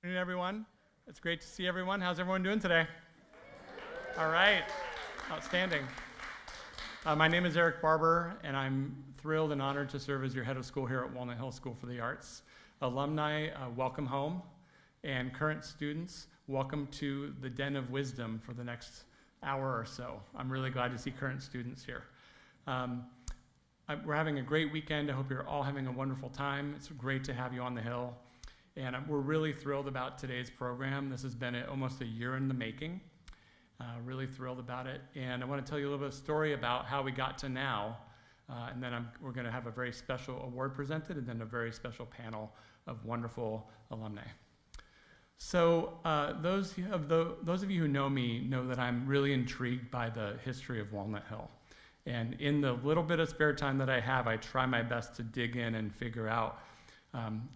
Good afternoon, everyone. It's great to see everyone. How's everyone doing today? All right, outstanding. My name is Eric Barber, and I'm thrilled and honored to serve as your head of school here at Walnut Hill School for the Arts. Alumni, welcome home, and current students, welcome to the Den of Wisdom for the next hour or so. I'm really glad to see current students here. We're having a great weekend. I hope you're all having a wonderful time. It's great to have you on the Hill. And we're really thrilled about today's program. This has been almost a year in the making. Really thrilled about it. And I want to tell you a little bit of a story about how we got to now. And then we're going to have a very special award presented and then a very special panel of wonderful alumni. So those of you who know me know that I'm really intrigued by the history of Walnut Hill. And in the little bit of spare time that I have, I try my best to dig in and figure out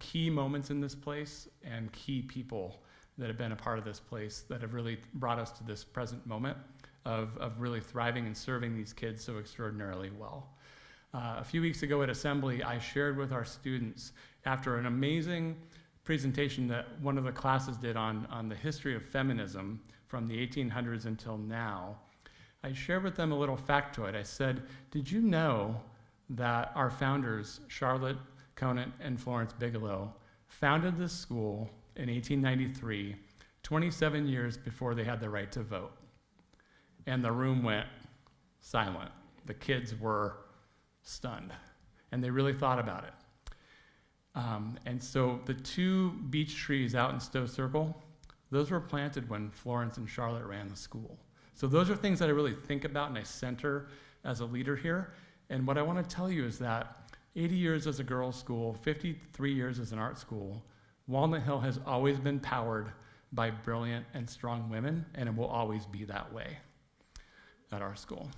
key moments in this place and key people that have been a part of this place that have really brought us to this present moment of really thriving and serving these kids so extraordinarily well. A few weeks ago at Assembly, I shared with our students, after an amazing presentation that one of the classes did on the history of feminism from the 1800s until now, I shared with them a little factoid. I said, did you know that our founders, Charlotte Conant and Florence Bigelow, founded this school in 1893, 27 years before they had the right to vote? And the room went silent. The kids were stunned, and they really thought about it. And so the two beech trees out in Stowe Circle, those were planted when Florence and Charlotte ran the school. So those are things that I really think about and I center as a leader here. And what I want to tell you is that 80 years as a girls' school, 53 years as an art school, Walnut Hill has always been powered by brilliant and strong women, and it will always be that way at our school.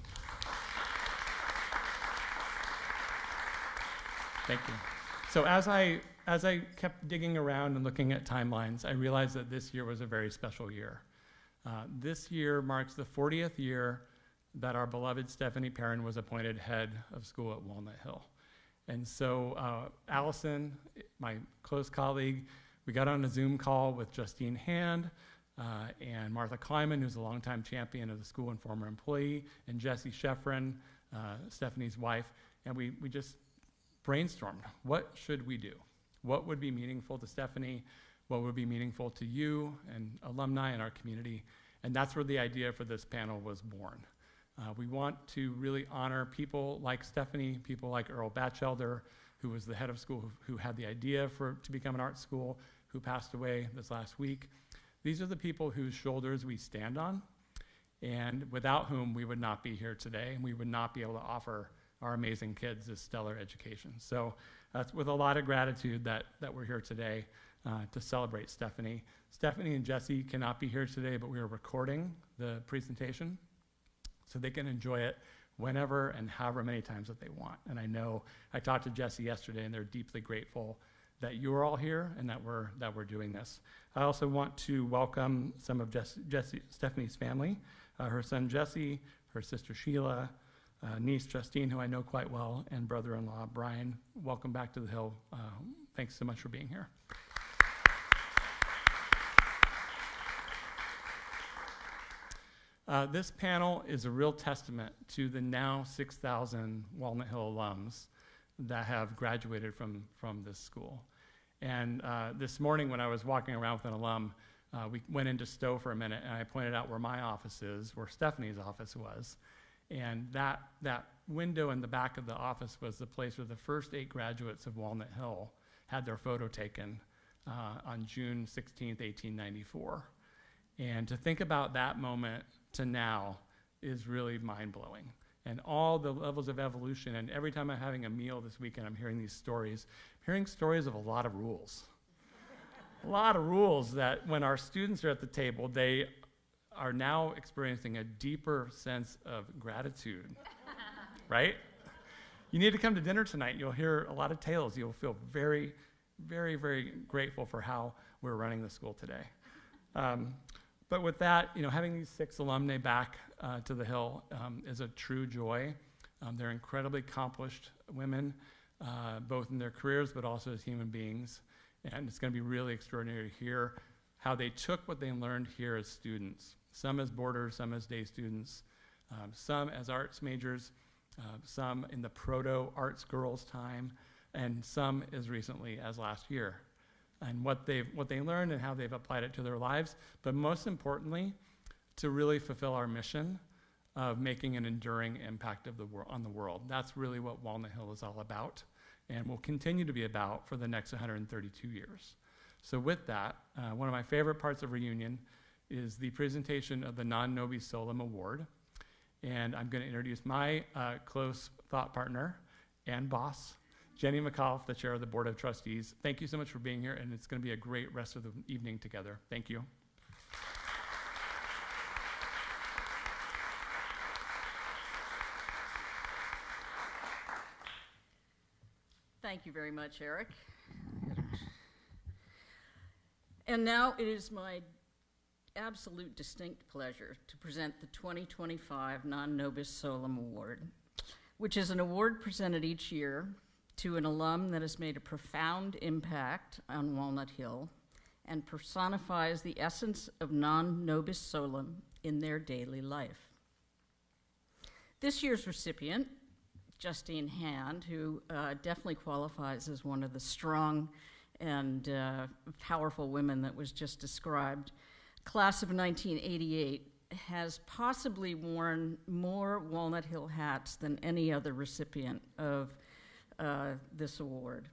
Thank you. So as I kept digging around and looking at timelines, I realized that this year was a very special year. This year marks the 40th year that our beloved Stephanie Perrin was appointed head of school at Walnut Hill. And so Allison, my close colleague, we got on a Zoom call with Justine Hand and Martha Kleiman, who's a longtime champion of the school and former employee, and Jessie Sheffrin, Stephanie's wife, and we just brainstormed, what should we do? What would be meaningful to Stephanie? What would be meaningful to you and alumni in our community? And that's where the idea for this panel was born. We want to really honor people like Stephanie, people like Earl Batchelder, who was the head of school, who had the idea to become an art school, who passed away this last week. These are the people whose shoulders we stand on, and without whom we would not be here today, and we would not be able to offer our amazing kids this stellar education. So that's with a lot of gratitude that we're here today to celebrate Stephanie. Stephanie and Jessie cannot be here today, but we are recording the presentation so they can enjoy it whenever and however many times that they want. And I know I talked to Jessie yesterday, and they're deeply grateful that you are all here and that we're doing this. I also want to welcome some of Stephanie's family, her son Jesse, her sister Sheila, niece Justine, who I know quite well, and brother-in-law Brian. Welcome back to the Hill. Thanks so much for being here. This panel is a real testament to the now 6,000 Walnut Hill alums that have graduated from this school. And this morning when I was walking around with an alum, we went into Stowe for a minute, and I pointed out where my office is, where Stephanie's office was. And that window in the back of the office was the place where the first 8 graduates of Walnut Hill had their photo taken on June 16th, 1894. And to think about that moment to now is really mind-blowing. And all the levels of evolution, and every time I'm having a meal this weekend, I'm hearing these stories. I'm hearing stories of a lot of rules. A lot of rules that when our students are at the table, they are now experiencing a deeper sense of gratitude, right? You need to come to dinner tonight. You'll hear a lot of tales. You'll feel very, very, very grateful for how we're running the school today. But with that, having these 6 alumni back to the Hill is a true joy. They're incredibly accomplished women, both in their careers but also as human beings. And it's going to be really extraordinary to hear how they took what they learned here as students, some as boarders, some as day students, some as arts majors, some in the proto-arts girls' time, and some as recently as last year. And what they learned and how they've applied it to their lives, but most importantly, to really fulfill our mission of making an enduring impact on the world. That's really what Walnut Hill is all about, and will continue to be about for the next 132 years. So with that, one of my favorite parts of Reunion is the presentation of the Non Nobis Solum Award. And I'm going to introduce my close thought partner and boss, Jenny McAuliffe, the chair of the Board of Trustees. Thank you so much for being here, and it's going to be a great rest of the evening together. Thank you. Thank you very much, Eric. And now it is my absolute distinct pleasure to present the 2025 Non Nobis Solum Award, which is an award presented each year to an alum that has made a profound impact on Walnut Hill and personifies the essence of Non Nobis Solum in their daily life. This year's recipient, Justine Hand, who definitely qualifies as one of the strong and powerful women that was just described, class of 1988, has possibly worn more Walnut Hill hats than any other recipient of this award.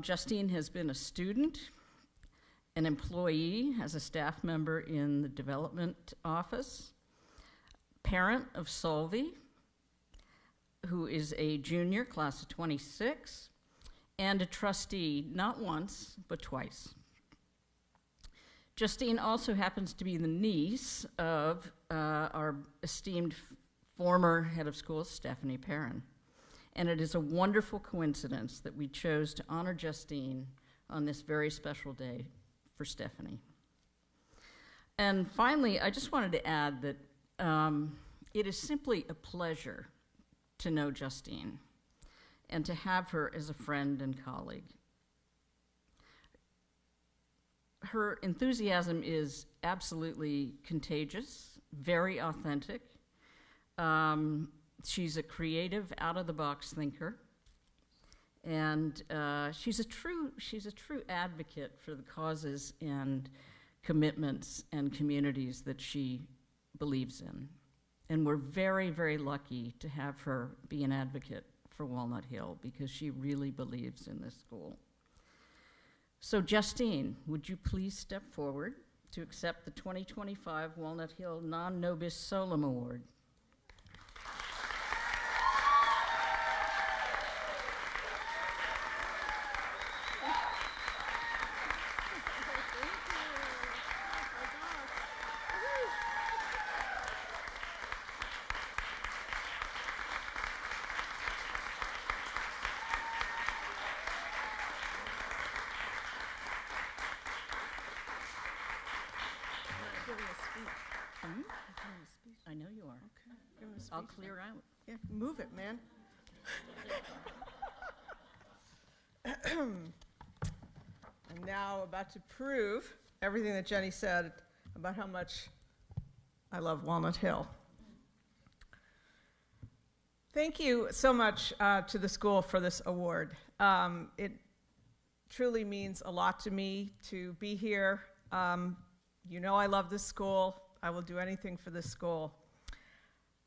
Justine has been a student, an employee as a staff member in the development office, parent of Solvi, who is a junior, class of 26, and a trustee, not once, but twice. Justine also happens to be the niece of our esteemed former head of school, Stephanie Perrin. And it is a wonderful coincidence that we chose to honor Justine on this very special day for Stephanie. And finally, I just wanted to add that it is simply a pleasure to know Justine and to have her as a friend and colleague. Her enthusiasm is absolutely contagious, very authentic. She's a creative, out-of-the-box thinker, and she's a true advocate for the causes and commitments and communities that she believes in. And we're very, very lucky to have her be an advocate for Walnut Hill because she really believes in this school. So Justine, would you please step forward to accept the 2025 Walnut Hill Non Nobis Solum Award? I know you are. Okay. I'll clear out. Yeah, move it, man. I'm now about to prove everything that Jenny said about how much I love Walnut Hill. Thank you so much to the school for this award. It truly means a lot to me to be here. You know I love this school. I will do anything for this school.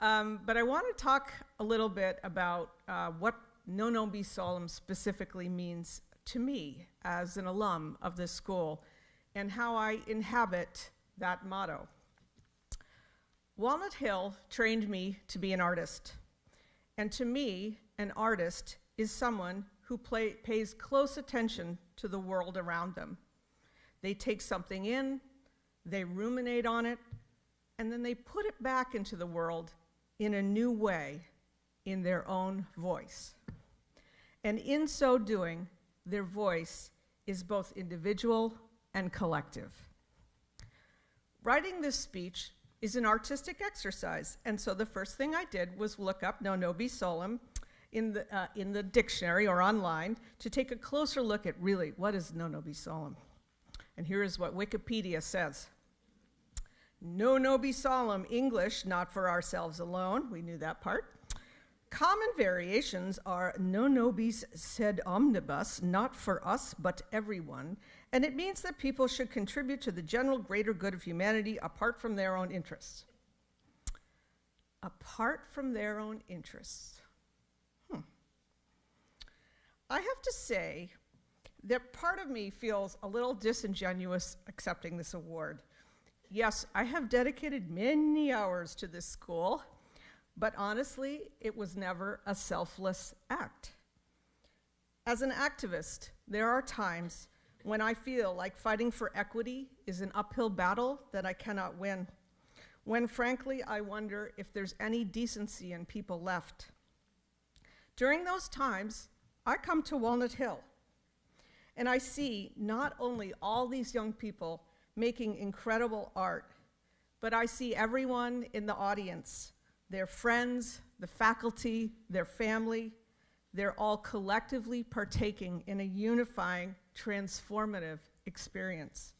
But I want to talk a little bit about what Non Nobis Solum specifically means to me as an alum of this school and how I inhabit that motto. Walnut Hill trained me to be an artist. And to me, an artist is someone who pays close attention to the world around them. They take something in, they ruminate on it, and then they put it back into the world in a new way, in their own voice. And in so doing, their voice is both individual and collective. Writing this speech is an artistic exercise, and so the first thing I did was look up Non Nobis Solum in the dictionary or online to take a closer look at really what is Non Nobis Solum. And here is what Wikipedia says. No nobis solum, English, not for ourselves alone. We knew that part. Common variations are no nobis sed omnibus, not for us, but everyone. And it means that people should contribute to the general greater good of humanity apart from their own interests. Apart from their own interests. I have to say that part of me feels a little disingenuous accepting this award. Yes, I have dedicated many hours to this school, but honestly, it was never a selfless act. As an activist, there are times when I feel like fighting for equity is an uphill battle that I cannot win, when frankly, I wonder if there's any decency in people left. During those times, I come to Walnut Hill, and I see not only all these young people making incredible art, but I see everyone in the audience, their friends, the faculty, their family, they're all collectively partaking in a unifying, transformative experience.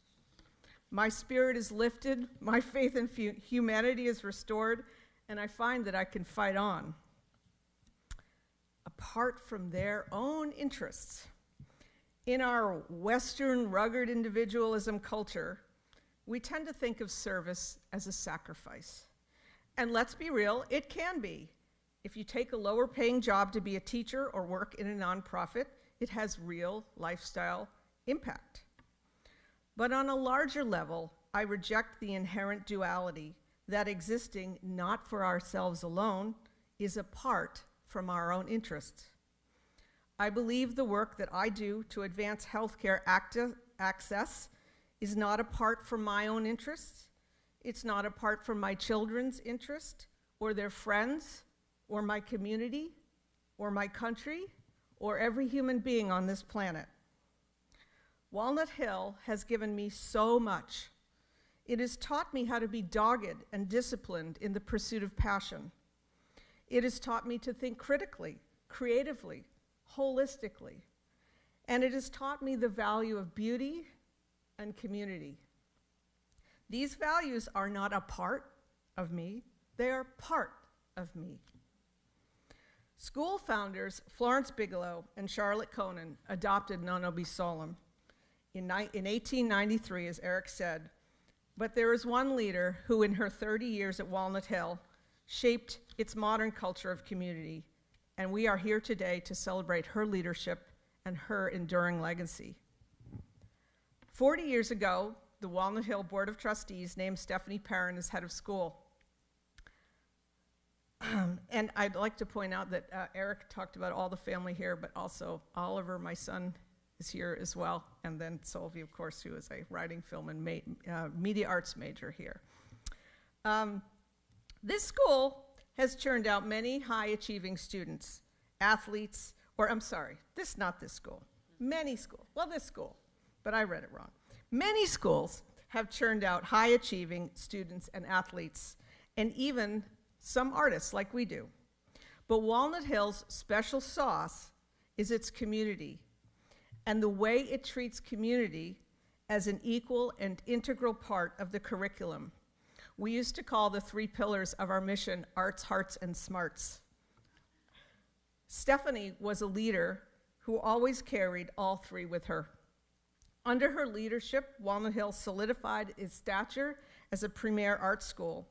My spirit is lifted, my faith in humanity is restored, and I find that I can fight on. Apart from their own interests. In our Western rugged individualism culture, we tend to think of service as a sacrifice. And let's be real, it can be. If you take a lower paying job to be a teacher or work in a nonprofit, it has real lifestyle impact. But on a larger level, I reject the inherent duality that existing not for ourselves alone is apart from our own interests. I believe the work that I do to advance healthcare access is not apart from my own interests. It's not apart from my children's interest, or their friends, or my community, or my country, or every human being on this planet. Walnut Hill has given me so much. It has taught me how to be dogged and disciplined in the pursuit of passion. It has taught me to think critically, creatively, holistically. And it has taught me the value of beauty and community. These values are not a part of me, they are part of me. School founders Florence Bigelow and Charlotte Conan adopted No Nobis Solum in 1893, as Eric said, but there is one leader who in her 30 years at Walnut Hill shaped its modern culture of community, and we are here today to celebrate her leadership and her enduring legacy. 40 years ago, the Walnut Hill Board of Trustees named Stephanie Perrin as head of school. And I'd like to point out that Eric talked about all the family here, but also Oliver, my son, is here as well, and then Solvi, of course, who is a writing, film, and media arts major here. This school has churned out many high-achieving students, athletes, not this school, many schools, well, this school, but I read it wrong. Many schools have churned out high-achieving students and athletes, and even some artists like we do. But Walnut Hill's special sauce is its community, and the way it treats community as an equal and integral part of the curriculum. We used to call the 3 pillars of our mission arts, hearts, and smarts. Stephanie was a leader who always carried all 3 with her. Under her leadership, Walnut Hill solidified its stature as a premier art school.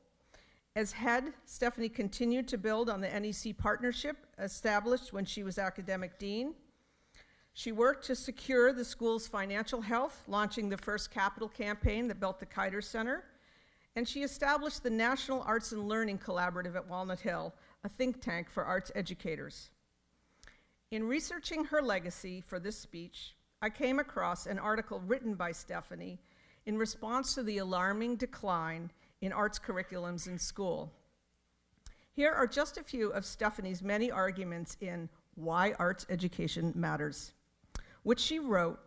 As head, Stephanie continued to build on the NEC partnership established when she was academic dean. She worked to secure the school's financial health, launching the first capital campaign that built the Kiter Center. And she established the National Arts and Learning Collaborative at Walnut Hill, a think tank for arts educators. In researching her legacy for this speech, I came across an article written by Stephanie in response to the alarming decline in arts curriculums in school. Here are just a few of Stephanie's many arguments in Why Arts Education Matters, which she wrote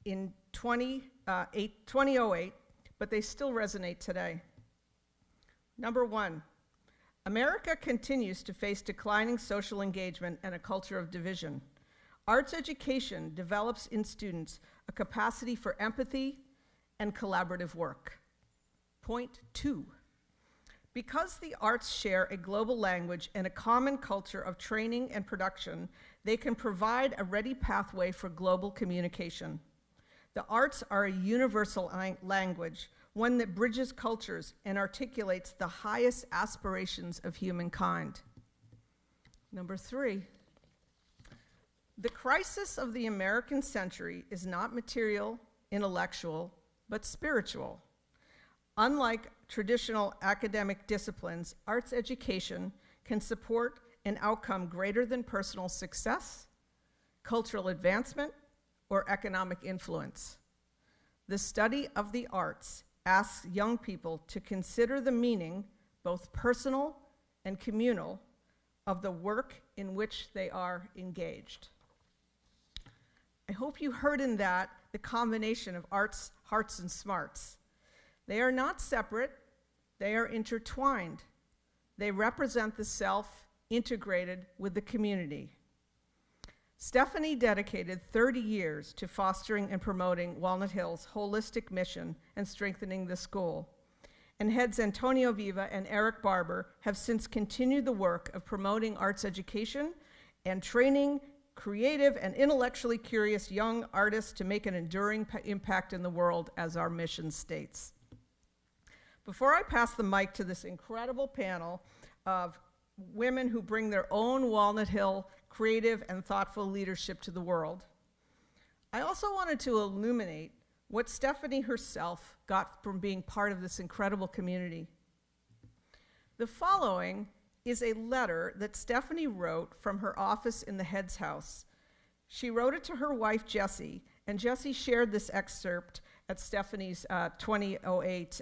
in 2008, but they still resonate today. Number 1, America continues to face declining social engagement and a culture of division. Arts education develops in students a capacity for empathy and collaborative work. Point 2. Because the arts share a global language and a common culture of training and production, they can provide a ready pathway for global communication. The arts are a universal language, one that bridges cultures and articulates the highest aspirations of humankind. Number 3, the crisis of the American century is not material, intellectual, but spiritual. Unlike traditional academic disciplines, arts education can support an outcome greater than personal success, cultural advancement, or economic influence. The study of the arts asks young people to consider the meaning, both personal and communal, of the work in which they are engaged. I hope you heard in that the combination of arts, hearts, and smarts. They are not separate, they are intertwined. They represent the self integrated with the community. Stephanie dedicated 30 years to fostering and promoting Walnut Hill's holistic mission and strengthening the school. And heads Antonio Viva and Eric Barber have since continued the work of promoting arts education and training creative and intellectually curious young artists to make an enduring impact in the world, as our mission states. Before I pass the mic to this incredible panel of women who bring their own Walnut Hill creative and thoughtful leadership to the world, I also wanted to illuminate what Stephanie herself got from being part of this incredible community. The following is a letter that Stephanie wrote from her office in the head's house. She wrote it to her wife, Jessie, and Jessie shared this excerpt at Stephanie's 2008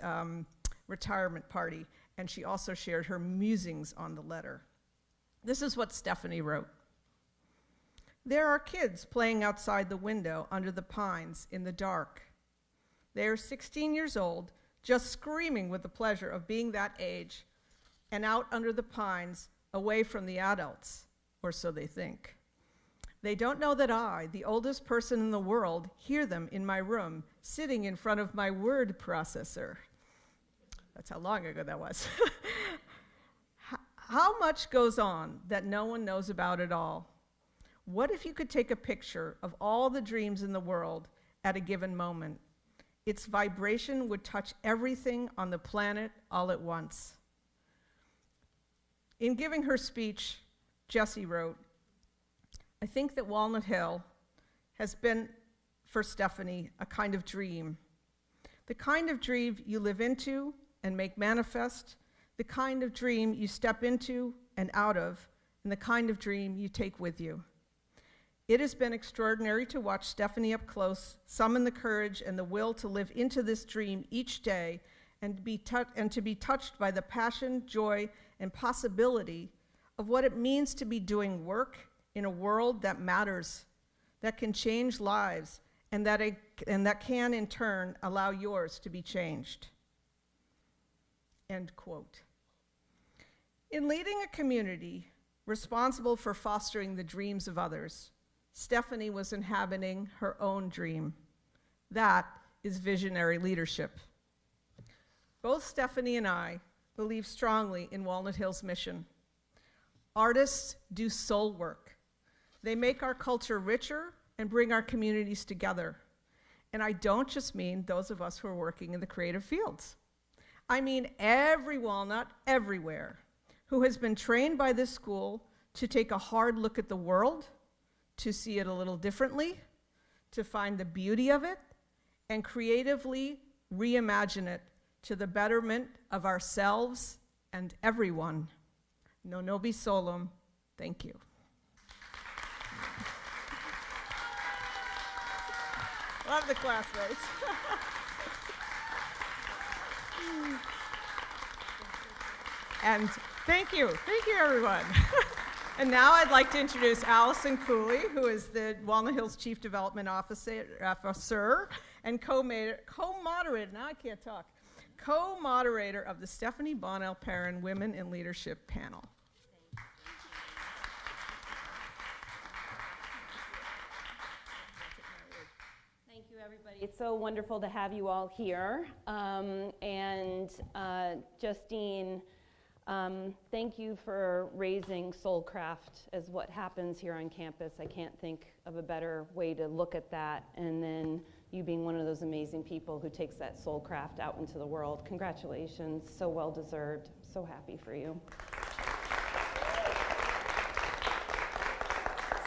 retirement party, and she also shared her musings on the letter. This is what Stephanie wrote. There are kids playing outside the window under the pines in the dark. They are 16 years old, just screaming with the pleasure of being that age and out under the pines, away from the adults, or so they think. They don't know that I, the oldest person in the world, hear them in my room, sitting in front of my word processor. That's how long ago that was. How much goes on that no one knows about at all? What if you could take a picture of all the dreams in the world at a given moment? Its vibration would touch everything on the planet all at once. In giving her speech, Jessie wrote, I think that Walnut Hill has been, for Stephanie, a kind of dream. The kind of dream you live into and make manifest, the kind of dream you step into and out of, and the kind of dream you take with you. It has been extraordinary to watch Stephanie up close, summon the courage and the will to live into this dream each day and to be touched by the passion, joy, and possibility of what it means to be doing work in a world that matters, that can change lives, and that can, in turn, allow yours to be changed. End quote. In leading a community responsible for fostering the dreams of others, Stephanie was inhabiting her own dream. That is visionary leadership. Both Stephanie and I believe strongly in Walnut Hill's mission. Artists do soul work. They make our culture richer and bring our communities together. And I don't just mean those of us who are working in the creative fields. I mean every walnut everywhere who has been trained by this school to take a hard look at the world, to see it a little differently, to find the beauty of it, and creatively reimagine it to the betterment of ourselves and everyone. No nobis solum. Thank you. Love the classmates. And thank you everyone. And now I'd like to introduce Allison Cooley, who is the Walnut Hills Chief Development Officer and co-moderator, now I can't talk, co-moderator of the Stephanie Bonnell Perrin Women in Leadership panel. It's so wonderful to have you all here. Justine, thank you for raising Soulcraft as what happens here on campus. I can't think of a better way to look at that. And then you being one of those amazing people who takes that Soulcraft out into the world. Congratulations, so well deserved. So happy for you.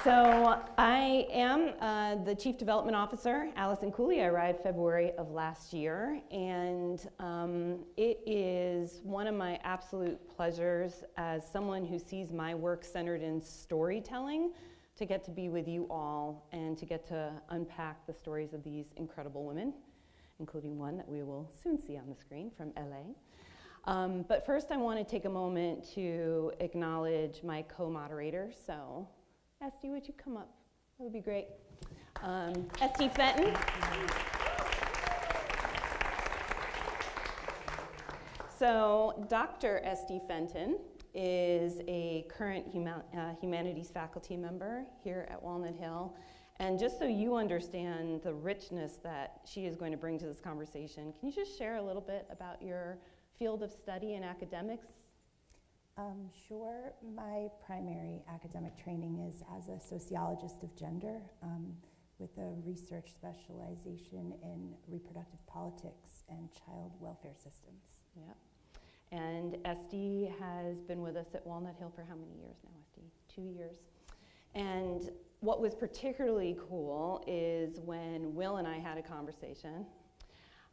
So I am the Chief Development Officer, Allison Cooley. I arrived February of last year, and it is one of my absolute pleasures as someone who sees my work centered in storytelling to get to be with you all and to get to unpack the stories of these incredible women, including one that we will soon see on the screen from LA. But first I want to take a moment to acknowledge my co-moderator. So Esty, would you come up? That would be great. Esty Fenton. So Dr. Esty Fenton is a current humanities faculty member here at Walnut Hill. And just so you understand the richness that she is going to bring to this conversation, can you just share a little bit about your field of study and academics? Sure. My primary academic training is as a sociologist of gender with a research specialization in reproductive politics and child welfare systems. Yeah. And Esty has been with us at Walnut Hill for how many years now, Esty? 2 years. And what was particularly cool is when Will and I had a conversation.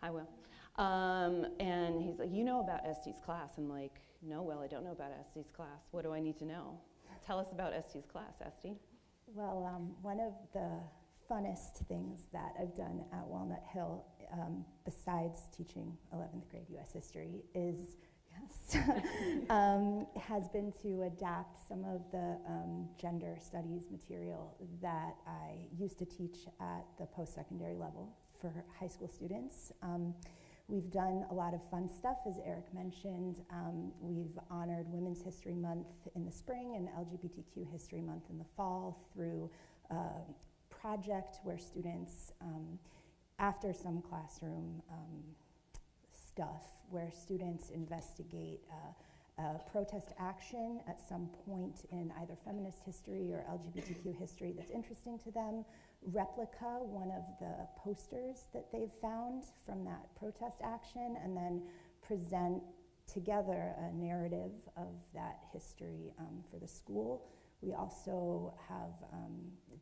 Hi, Will. And he's like, you know about Esty's class? I'm like, no, Will, I don't know about Esty's class. What do I need to know? Tell us about Esty's class, Esty. Well, one of the funnest things that I've done at Walnut Hill, besides teaching 11th grade U.S. history, is has been to adapt some of the gender studies material that I used to teach at the post-secondary level for high school students. We've done a lot of fun stuff, as Eric mentioned. We've honored Women's History Month in the spring and LGBTQ History Month in the fall through a project where students, after some classroom stuff, where students investigate protest action at some point in either feminist history or LGBTQ history that's interesting to them, replica one of the posters that they've found from that protest action, and then present together a narrative of that history for the school. We also have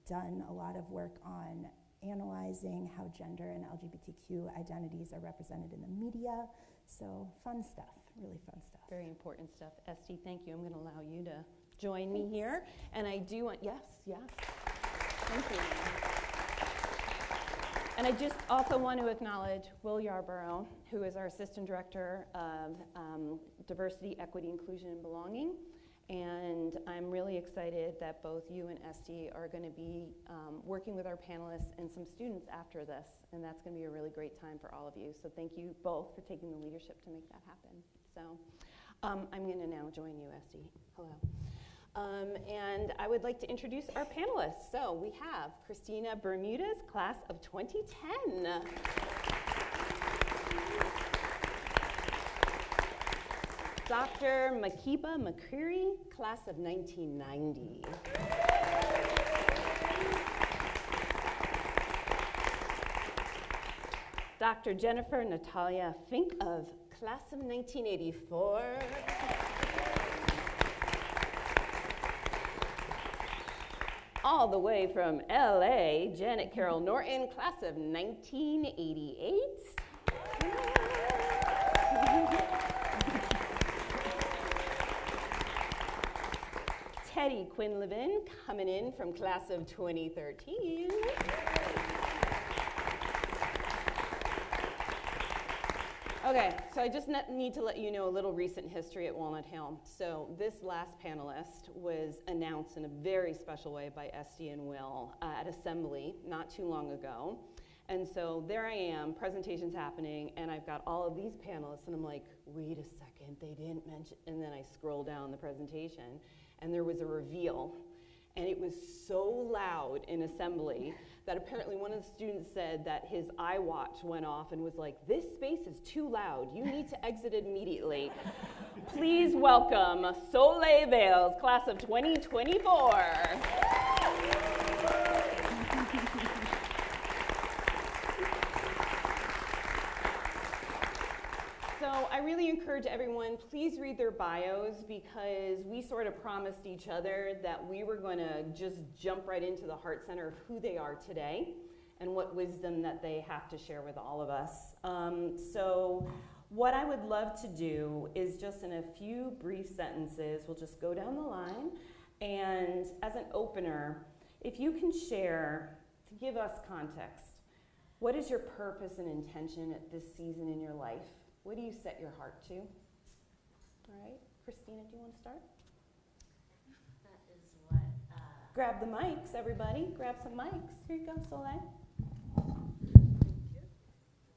done a lot of work on analyzing how gender and LGBTQ identities are represented in the media. So fun stuff, really fun stuff. Very important stuff. Esty, thank you. I'm going to allow you to join me here. And I do want, yes. Thank you. And I just also want to acknowledge Will Yarborough, who is our Assistant Director of Diversity, Equity, Inclusion, and Belonging. And I'm really excited that both you and Esty are going to be working with our panelists and some students after this. And that's going to be a really great time for all of you. So thank you both for taking the leadership to make that happen. So I'm going to now join you, Esty. Hello. And I would like to introduce our panelists. So we have Christina Bermudez, class of 2010. Dr. Makiba McCreary, class of 1990. Dr. Jennifer Natalia Fink of class of 1984. All the way from LA, Janet Carroll Norton, class of 1988. Teddy Quinlivan coming in from class of 2013. Okay, so I just need to let you know a little recent history at Walnut Hill. So this last panelist was announced in a very special way by Esty and Will at Assembly not too long ago. And so there I am, presentation's happening, and I've got all of these panelists, and I'm like, wait a second, they didn't mention, and then I scroll down the presentation, and there was a reveal. and it was so loud in assembly that apparently one of the students said that his iWatch went off and was like, "This space is too loud. You need to exit immediately." Please welcome Soleil Vales, class of 2024. So I really encourage everyone, please read their bios, because we sort of promised each other that we were going to just jump right into the heart center of who they are today and what wisdom that they have to share with all of us. So what I would love to do is just in a few brief sentences, we'll just go down the line, and as an opener, if you can share, to give us context, what is your purpose and intention at this season in your life? What do you set your heart to? All right, Christina, do you want to start? That is what... Grab the mics, everybody. Grab some mics. Here you go, Soleil.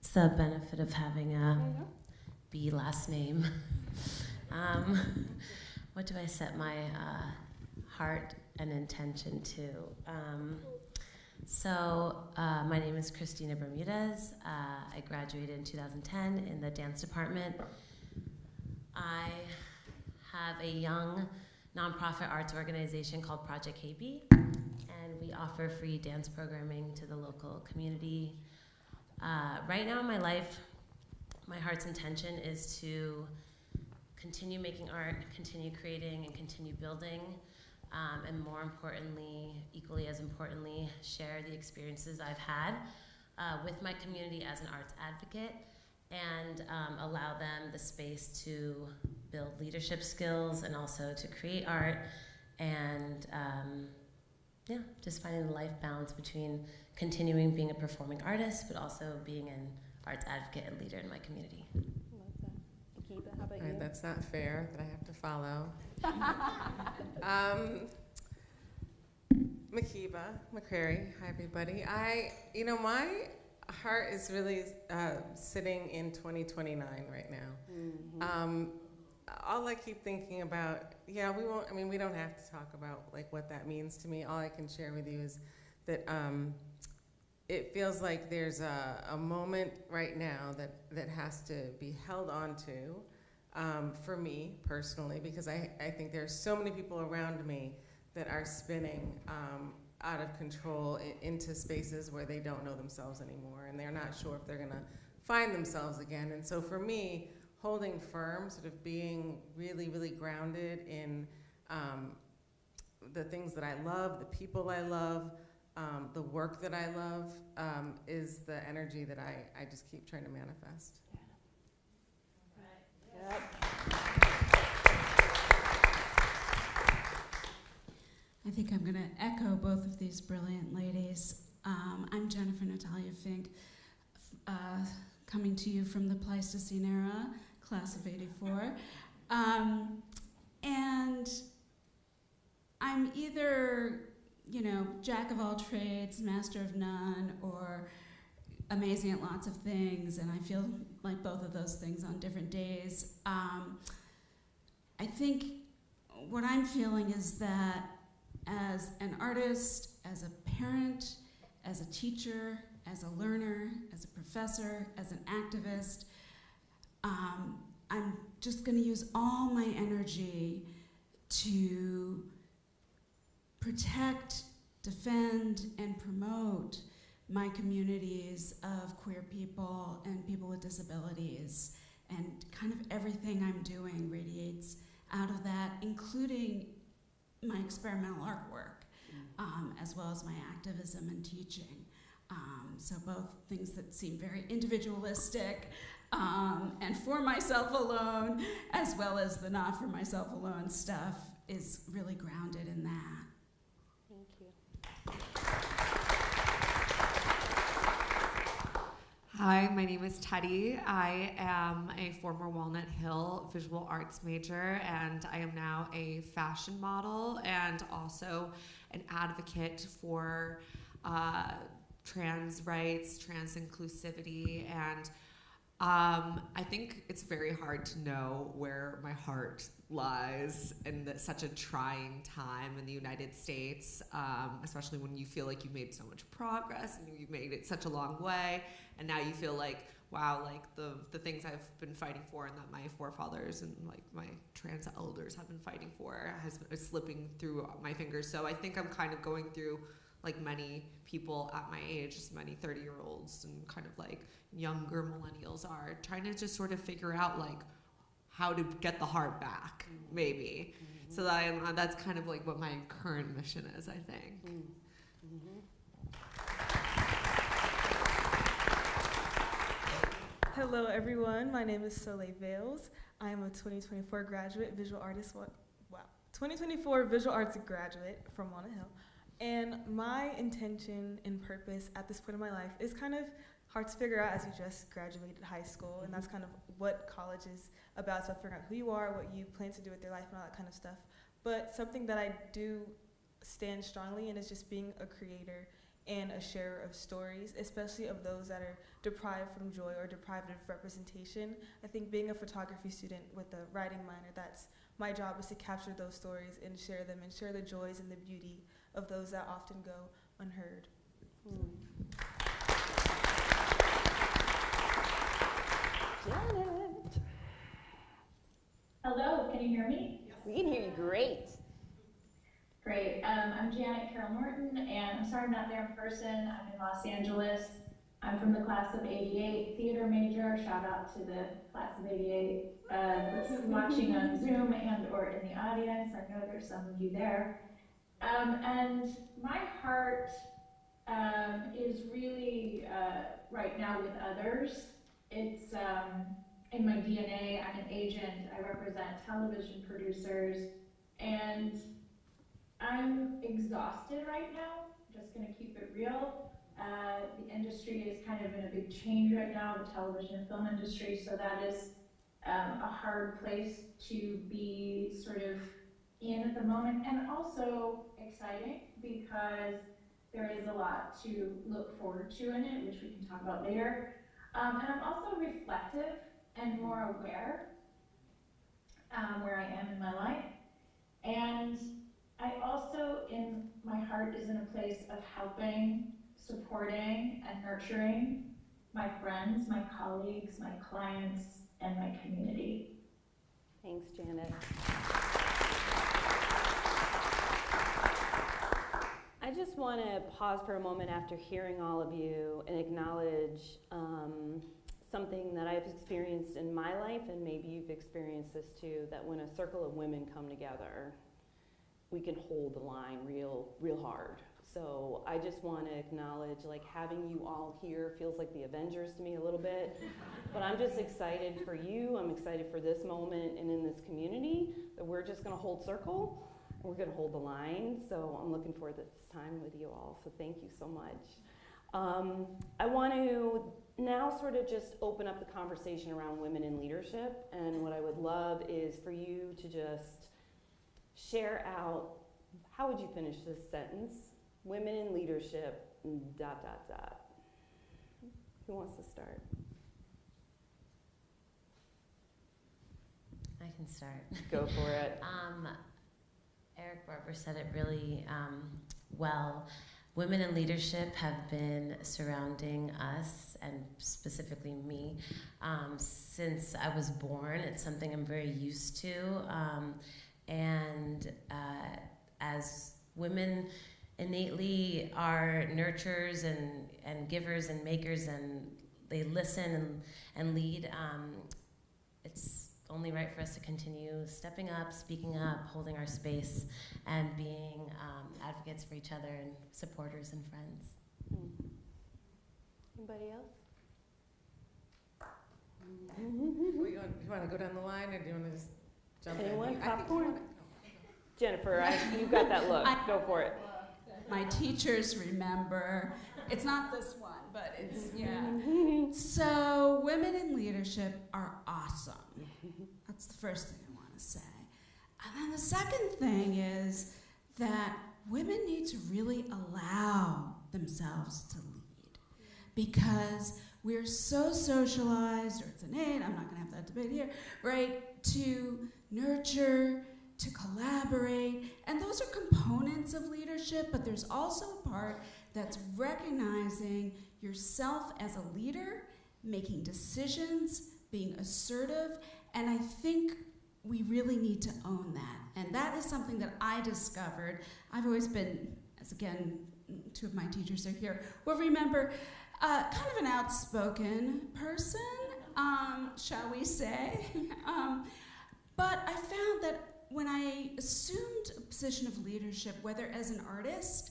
It's the benefit of having a B last name. What do I set my heart and intention to? My name is Christina Bermudez. I graduated in 2010 in the dance department. I have a young nonprofit arts organization called Project KB, and we offer free dance programming to the local community. Right now in my life, my heart's intention is to continue making art, continue creating, and continue building. And more importantly, equally as importantly, share the experiences I've had with my community as an arts advocate, and allow them the space to build leadership skills and also to create art, and just finding the life balance between continuing being a performing artist, but also being an arts advocate and leader in my community. Love that. Akiba, how about you? That's not fair that I have to follow. Makiba McCrary, hi everybody. My heart is really sitting in 2029 right now. Mm-hmm. All I keep thinking about, we don't have to talk about like what that means to me. All I can share with you is that it feels like there's a moment right now that has to be held on to for me personally, because I think there's so many people around me that are spinning out of control into spaces where they don't know themselves anymore, and they're not sure if they're going to find themselves again. And so for me, holding firm, sort of being really, really grounded in the things that I love, the people I love, the work that I love, is the energy that I just keep trying to manifest. Yep. I think I'm going to echo both of these brilliant ladies. I'm Jennifer Natalia Fink, coming to you from the Pleistocene era, class of '84. And I'm either, jack of all trades, master of none, or amazing at lots of things, and I feel like both of those things on different days. I think what I'm feeling is that as an artist, as a parent, as a teacher, as a learner, as a professor, as an activist, I'm just going to use all my energy to protect, defend, and promote my communities of queer people and people with disabilities. And kind of everything I'm doing radiates out of that, including my experimental artwork, as well as my activism and teaching. So both things that seem very individualistic and for myself alone, as well as the not for myself alone stuff, is really grounded in that. Thank you. Hi, my name is Teddy. I am a former Walnut Hill visual arts major, and I am now a fashion model and also an advocate for trans rights, trans inclusivity, and I think it's very hard to know where my heart lies in such a trying time in the United States, especially when you feel like you've made so much progress and you've made it such a long way, and now you feel like, wow, like the things I've been fighting for and that my forefathers and like my trans elders have been fighting for is slipping through my fingers. So I think I'm kind of going through, like many people at my age, as many 30-year-olds and kind of like younger millennials are, trying to just sort of figure out like how to get the heart back, maybe. Mm-hmm. So that's kind of like what my current mission is, I think. Mm-hmm. Hello everyone, my name is Soleil Vales. I am a 2024 graduate visual artist, 2024 visual arts graduate from Walnut Hill. And my intention and purpose at this point in my life is kind of hard to figure out as you just graduated high school, and that's kind of what college is about, so figuring out who you are, what you plan to do with your life, and all that kind of stuff. But something that I do stand strongly in is just being a creator and a sharer of stories, especially of those that are deprived from joy or deprived of representation. I think being a photography student with a writing minor, that's my job, is to capture those stories and share them and share the joys and the beauty of those that often go unheard. Janet. Hello, can you hear me? We can hear you great. Great. I'm Janet Carroll Norton, and I'm sorry I'm not there in person. I'm in Los Angeles. I'm from the class of '88, theater major. Shout out to the class of '88 watching on Zoom and or in the audience. I know there's some of you there. And my heart is really right now with others. It's in my DNA. I'm an agent. I represent television producers, and I'm exhausted right now. Just gonna keep it real. The industry is kind of in a big change right now, the television and film industry, so that is a hard place to be sort of in at the moment, and also exciting because there is a lot to look forward to in it, which we can talk about later. And I'm also reflective and more aware where I am in my life. And I also, in my heart, is in a place of helping, supporting, and nurturing my friends, my colleagues, my clients, and my community. Thanks, Janet. I just want to pause for a moment after hearing all of you and acknowledge something that I've experienced in my life, and maybe you've experienced this too, that when a circle of women come together, we can hold the line real hard. So I just want to acknowledge, like, having you all here feels like the Avengers to me a little bit, but I'm just excited for you. I'm excited for this moment and in this community that we're just going to hold circle. We're going to hold the line, so I'm looking forward to this time with you all, so thank you so much. I want to now sort of just open up the conversation around women in leadership, and what I would love is for you to just share out, how would you finish this sentence? Women in leadership, ... Who wants to start? I can start. Go for it. Eric Barber said it really well. Women in leadership have been surrounding us, and specifically me, since I was born. It's something I'm very used to. As women innately are nurturers and givers and makers, and they listen and lead, it's only right for us to continue stepping up, speaking up, holding our space, and being advocates for each other and supporters and friends. Anybody else? Do you want to go down the line, or do you want to just jump Anyone? in? Popcorn? Jennifer, you got that look. Go for it. My teachers remember. It's not this one, but it's, yeah. So women in leadership are awesome. That's the first thing I want to say. And then the second thing is that women need to really allow themselves to lead, because we're so socialized, or it's innate, I'm not gonna have that debate here, right, to nurture, to collaborate, and those are components of leadership, but there's also a part that's recognizing yourself as a leader, making decisions, being assertive, and I think we really need to own that. And that is something that I discovered. I've always been, as again, two of my teachers are here, will remember, kind of an outspoken person, shall we say. But I found that when I assumed a position of leadership, whether as an artist,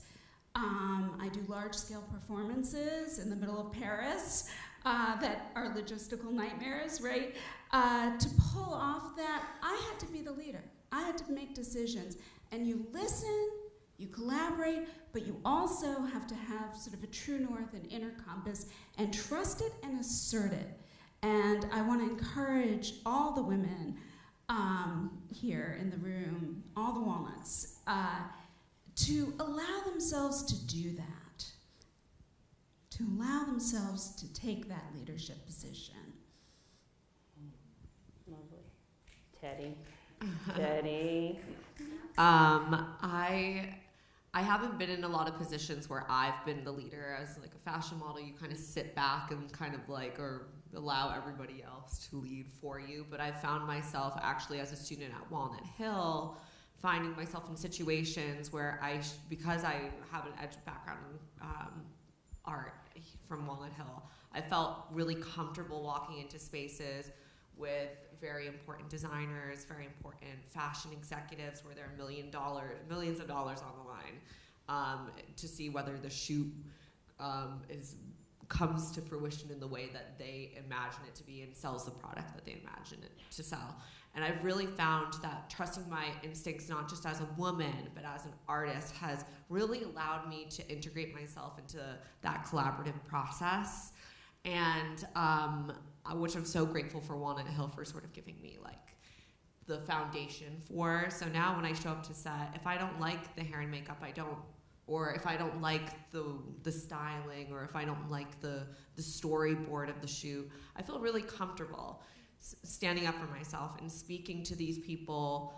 I do large-scale performances in the middle of Paris that are logistical nightmares, right? To pull off that, I had to be the leader. I had to make decisions. And you listen, you collaborate, but you also have to have sort of a true north and inner compass and trust it and assert it. And I want to encourage all the women here in the room, all the walnuts, to allow themselves to do that, to allow themselves to take that leadership position. Lovely. Teddy. Teddy. I haven't been in a lot of positions where I've been the leader. As like a fashion model, you kind of sit back and kind of like, or allow everybody else to lead for you. But I found myself actually as a student at Walnut Hill, finding myself in situations where because I have an background in art from Walnut Hill, I felt really comfortable walking into spaces with very important designers, very important fashion executives where there are millions of dollars on the line to see whether the shoot comes to fruition in the way that they imagine it to be and sells the product that they imagine it to sell. And I've really found that trusting my instincts, not just as a woman, but as an artist, has really allowed me to integrate myself into that collaborative process. And which I'm so grateful for Walnut Hill for sort of giving me like the foundation for. So now when I show up to set, if I don't like the hair and makeup, I don't, or if I don't like the styling, or if I don't like the storyboard of the shoot, I feel really comfortable standing up for myself and speaking to these people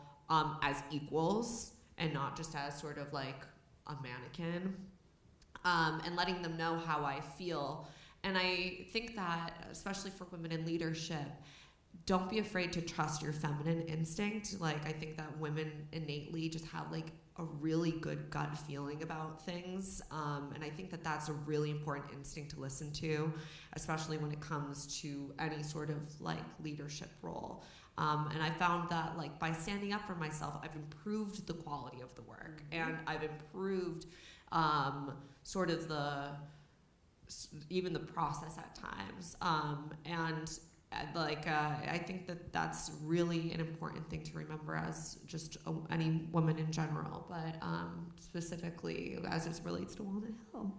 as equals and not just as sort of like a mannequin, and letting them know how I feel. And I think that, especially for women in leadership, don't be afraid to trust your feminine instinct. Like, I think that women innately just have like a really good gut feeling about things. And I think that that's a really important instinct to listen to, especially when it comes to any sort of like leadership role. And I found that like by standing up for myself, I've improved the quality of the work, and I've improved sort of even the process at times. I think that that's really an important thing to remember as just any woman in general, but specifically as it relates to Walnut Hill.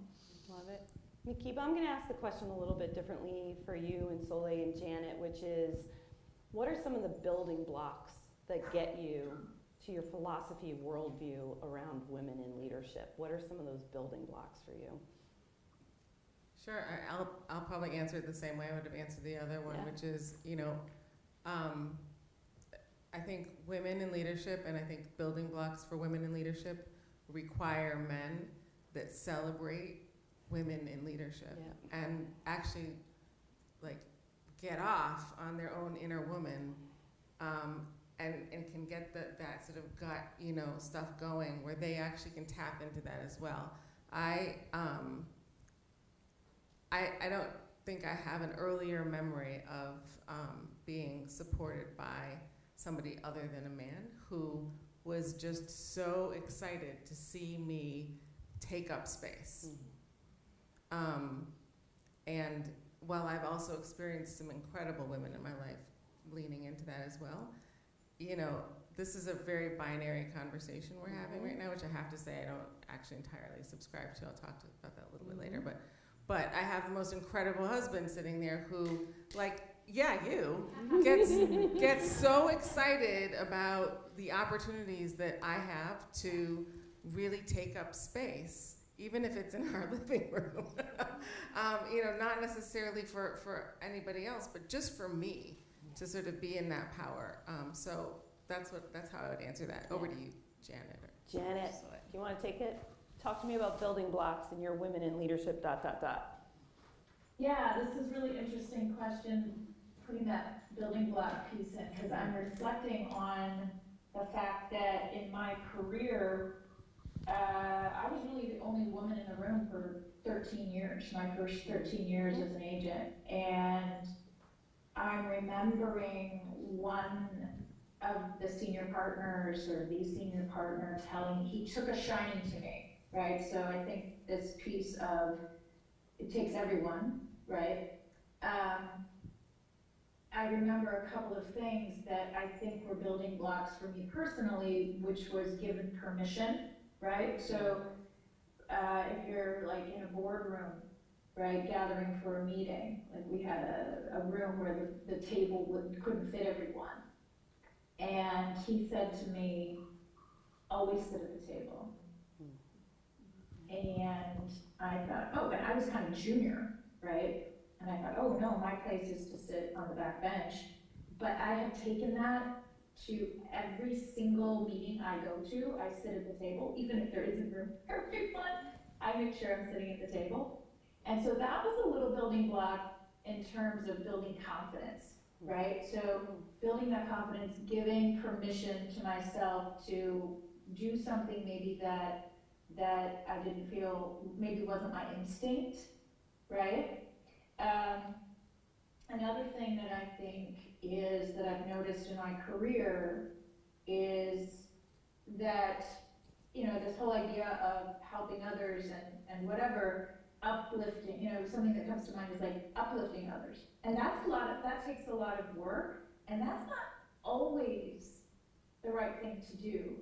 Love it. Makiba, I'm going to ask the question a little bit differently for you and Soleil and Janet, which is, what are some of the building blocks that get you to your philosophy, worldview around women in leadership? What are some of those building blocks for you? Sure, I'll probably answer it the same way I would have answered the other one, which is, I think women in leadership, and I think building blocks for women in leadership require men that celebrate women in leadership and actually like get off on their own inner woman, and can get that sort of gut, stuff going where they actually can tap into that as well. I don't think I have an earlier memory of being supported by somebody other than a man who was just so excited to see me take up space. And while I've also experienced some incredible women in my life leaning into that as well, this is a very binary conversation we're having right now, which I have to say I don't actually entirely subscribe to. I'll talk about that a little bit later, but I have the most incredible husband sitting there who, gets so excited about the opportunities that I have to really take up space, even if it's in our living room. Not necessarily for anybody else, but just for me to sort of be in that power. So that's how I would answer that. Over to you, Janet. Janet, you want to take it? Talk to me about building blocks in your women in leadership, ... Yeah, this is really interesting question, putting that building block piece in, because I'm reflecting on the fact that in my career, I was really the only woman in the room for 13 years, my first 13 years as an agent. And I'm remembering one of the senior partners, or the senior partner, he took a shining to me, right? So I think this piece of, it takes everyone, right? I remember a couple of things that I think were building blocks for me personally, which was given permission, right? So if you're like in a boardroom, right, gathering for a meeting, like we had a room where the table couldn't fit everyone. And he said to me, always sit at the table. And I thought, oh, and I was kind of junior, right? And I thought, oh no, my place is to sit on the back bench. But I have taken that to every single meeting I go to. I sit at the table, even if there isn't room for everyone, I make sure I'm sitting at the table. And so that was a little building block in terms of building confidence, right? So building that confidence, giving permission to myself to do something maybe that I didn't feel, maybe wasn't my instinct, right? Another thing that I think is that I've noticed in my career is that, this whole idea of helping others and whatever, uplifting, something that comes to mind is like uplifting others. And that takes a lot of work, and that's not always the right thing to do.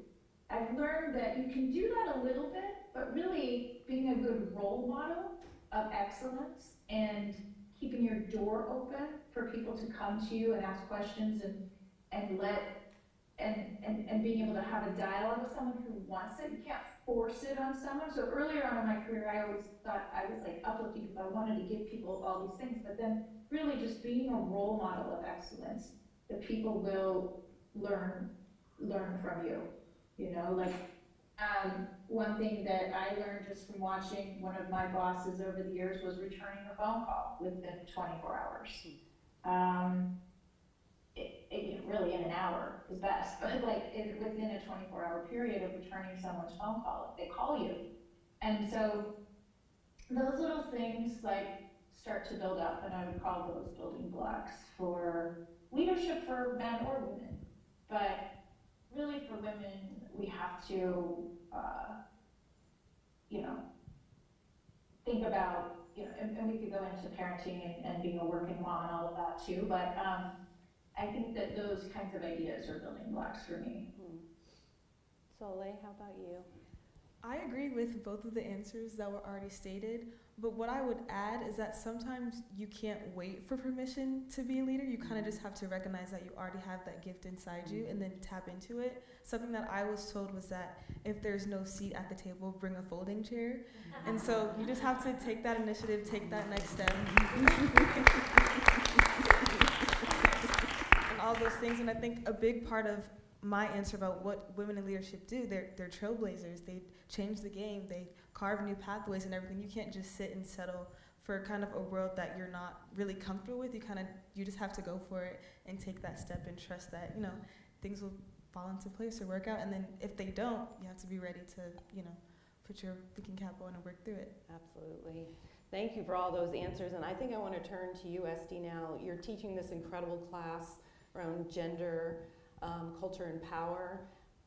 I've learned that you can do that a little bit, but really being a good role model of excellence and keeping your door open for people to come to you and ask questions and being able to have a dialogue with someone who wants it. You can't force it on someone. So earlier on in my career, I always thought I was like uplifting because I wanted to give people all these things, but then really just being a role model of excellence, that people will learn from you. One thing that I learned just from watching one of my bosses over the years was returning a phone call within 24 hours. Really in an hour is best, but within a 24-hour period of returning someone's phone call, if they call you. And so those little things start to build up, and I would call those building blocks for leadership for men or women. But really for women, we have to, think about, and we could go into parenting and being a working mom and all of that too, but I think that those kinds of ideas are building blocks for me. Soleil, how about you? I agree with both of the answers that were already stated, but what I would add is that sometimes you can't wait for permission to be a leader. You kind of just have to recognize that you already have that gift inside you and then tap into it. Something that I was told was that if there's no seat at the table, bring a folding chair. And so you just have to take that initiative, take that next step. And all those things. And I think a big part of my answer about what women in leadership do, they're trailblazers. They change the game. They carve new pathways and everything. You can't just sit and settle for kind of a world that you're not really comfortable with. You just have to go for it and take that step and trust that, things will fall into place or work out. And then if they don't, you have to be ready to, put your thinking cap on and work through it. Absolutely. Thank you for all those answers. And I think I want to turn to you, Esty, now. You're teaching this incredible class around gender, culture, and power.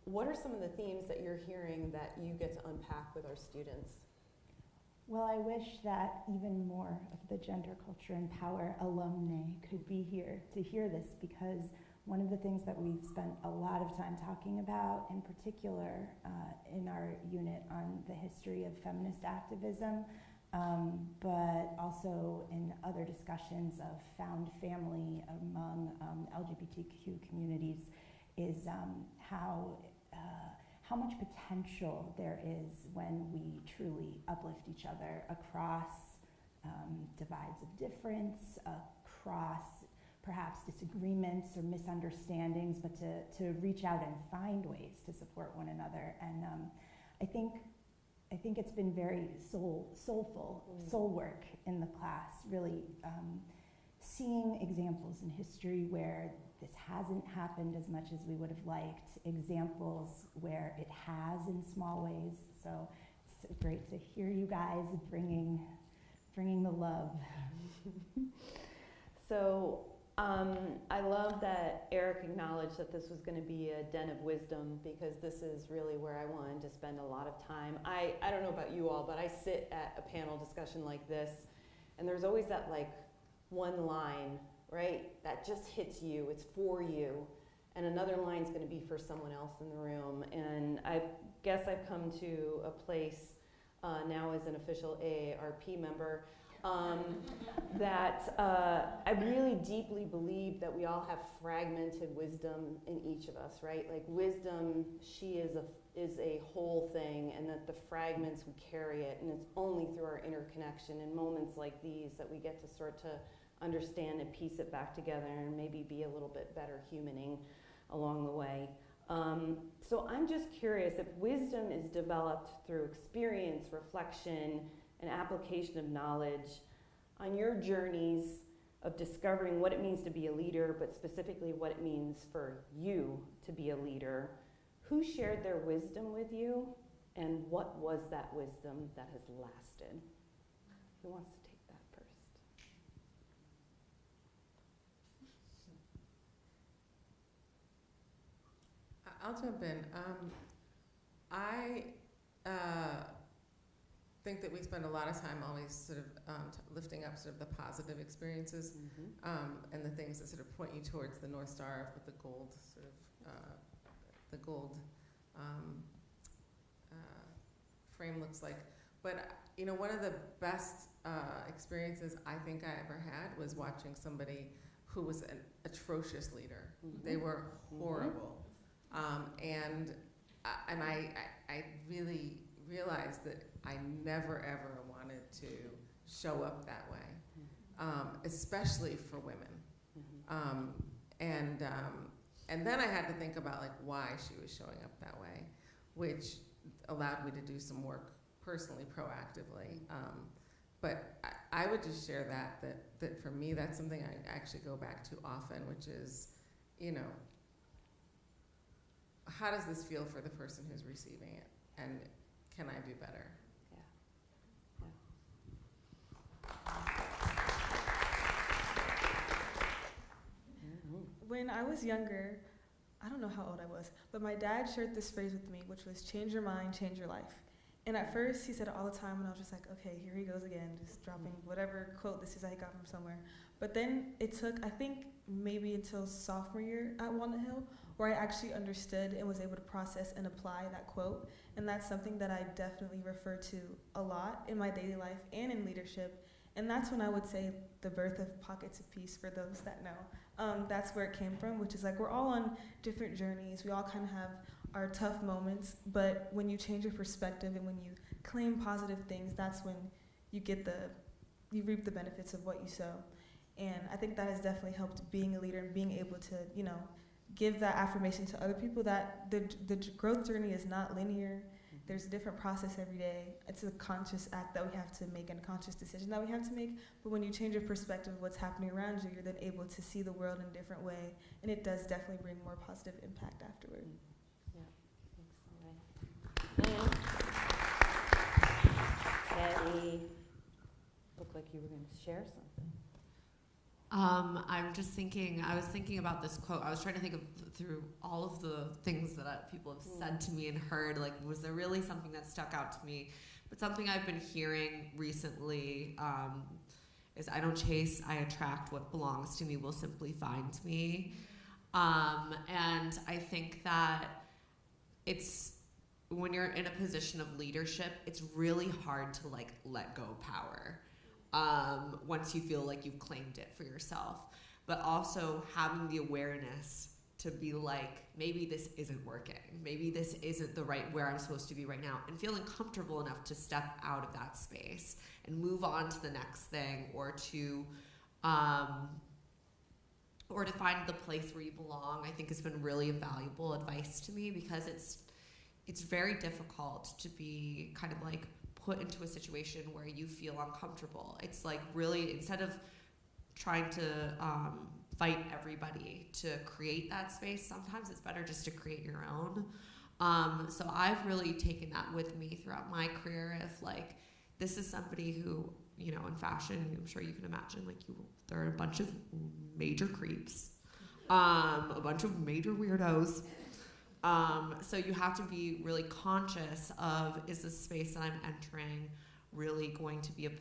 What are some of the themes that you're hearing that you get to unpack with our students? Well, I wish that even more of the Gender, Culture, and Power alumni could be here to hear this, because one of the things that we've spent a lot of time talking about, in particular in our unit on the history of feminist activism, but also in other discussions of found family among LGBTQ communities, is how how much potential there is when we truly uplift each other across divides of difference, across perhaps disagreements or misunderstandings, but to reach out and find ways to support one another. And I think it's been very soulful, soul work in the class, really seeing examples in history where this hasn't happened as much as we would have liked, examples where it has in small ways. So it's great to hear you guys bringing the love. So I love that Eric acknowledged that this was going to be a den of wisdom, because this is really where I wanted to spend a lot of time. I don't know about you all, but I sit at a panel discussion like this, and there's always that like one line, right, that just hits you, it's for you, and another line's going to be for someone else in the room. And I guess I've come to a place now as an official AARP member that I really deeply believe that we all have fragmented wisdom in each of us, right? Like wisdom, she is a whole thing, and that the fragments, we carry it, and it's only through our interconnection in moments like these that we get to sort to understand and piece it back together and maybe be a little bit better humaning along the way. So I'm just curious, if wisdom is developed through experience, reflection, and application of knowledge, on your journeys of discovering what it means to be a leader, but specifically what it means for you to be a leader, who shared their wisdom with you, and what was that wisdom that has lasted? Who wants to take that first? I'll jump in. I think that we spend a lot of time always sort of lifting up sort of the positive experiences and the things that sort of point you towards the North Star of what the gold sort of frame looks like. But you know, one of the best experiences I think I ever had was watching somebody who was an atrocious leader. They were horrible. And I really realized that I never ever wanted to show up that way, especially for women. And then I had to think about like why she was showing up that way, which allowed me to do some work personally, proactively. But I would just share that for me, that's something I actually go back to often, which is, you know, how does this feel for the person who's receiving it? And can I do better? When I was younger, I don't know how old I was, but my dad shared this phrase with me, which was change your mind, change your life. And at first he said it all the time, and I was just like, okay, here he goes again, just dropping whatever quote this is I got from somewhere. But then it took, I think, maybe until sophomore year at Walnut Hill, where I actually understood and was able to process and apply that quote. And that's something that I definitely refer to a lot in my daily life and in leadership. And that's when I would say the birth of Pockets of Peace, for those that know. That's where it came from, which is like we're all on different journeys. We all kind of have our tough moments, but when you change your perspective and when you claim positive things, that's when you reap the benefits of what you sow. And I think that has definitely helped being a leader and being able to, you know, give that affirmation to other people that the growth journey is not linear. There's a different process every day. It's a conscious act that we have to make and a conscious decision that we have to make. But when you change your perspective of what's happening around you, you're then able to see the world in a different way. And it does definitely bring more positive impact afterward. Kelly, looked like you were going to share something. I was thinking about this quote. I was trying to think of through all of the things that people have said to me and heard, like, was there really something that stuck out to me? But something I've been hearing recently is I don't chase, I attract. What belongs to me will simply find me. And I think that it's, when you're in a position of leadership, it's really hard to like let go power. Once you feel like you've claimed it for yourself, but also having the awareness to be like, maybe this isn't working. Maybe this isn't the right where I'm supposed to be right now, and feeling comfortable enough to step out of that space and move on to the next thing, or to find the place where you belong, I think has been really invaluable advice to me, because it's very difficult to be kind of like put into a situation where you feel uncomfortable. It's like really, instead of trying to fight everybody to create that space, sometimes it's better just to create your own. So I've really taken that with me throughout my career. If like, this is somebody who, you know, in fashion, I'm sure you can imagine, like, there are a bunch of major creeps, a bunch of major weirdos. So you have to be really conscious of, is this space that I'm entering really going to be a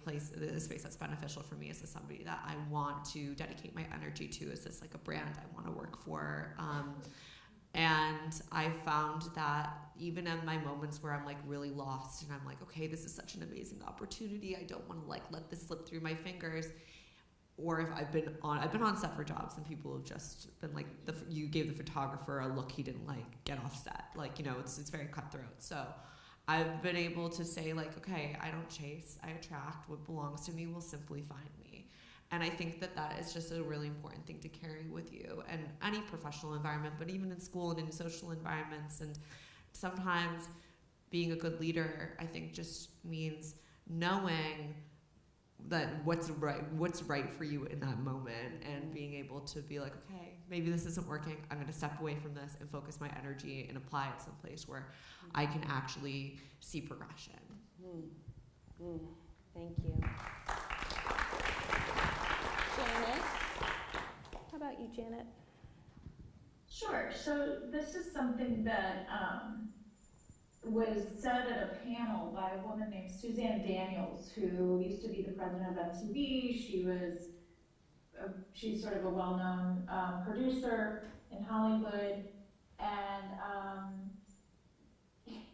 space that's beneficial for me? Is this somebody that I want to dedicate my energy to? Is this like a brand I want to work for? And I found that even in my moments where I'm like really lost and I'm like, okay, this is such an amazing opportunity, I don't want to like let this slip through my fingers. Or if I've been on set for jobs and people have just been like, you gave the photographer a look he didn't like, get off set. Like, you know, it's very cutthroat. So I've been able to say like, okay, I don't chase, I attract. What belongs to me will simply find me. And I think that that is just a really important thing to carry with you in any professional environment, but even in school and in social environments. And sometimes being a good leader, I think, just means knowing that what's right for you in that moment, and being able to be like, okay, maybe this isn't working. I'm going to step away from this and focus my energy and apply it someplace where I can actually see progression. Thank you. Janet, how about you, Janet? Sure. So this is something that was said at a panel by a woman named Suzanne Daniels, who used to be the president of MTV. She's sort of a well-known producer in Hollywood. And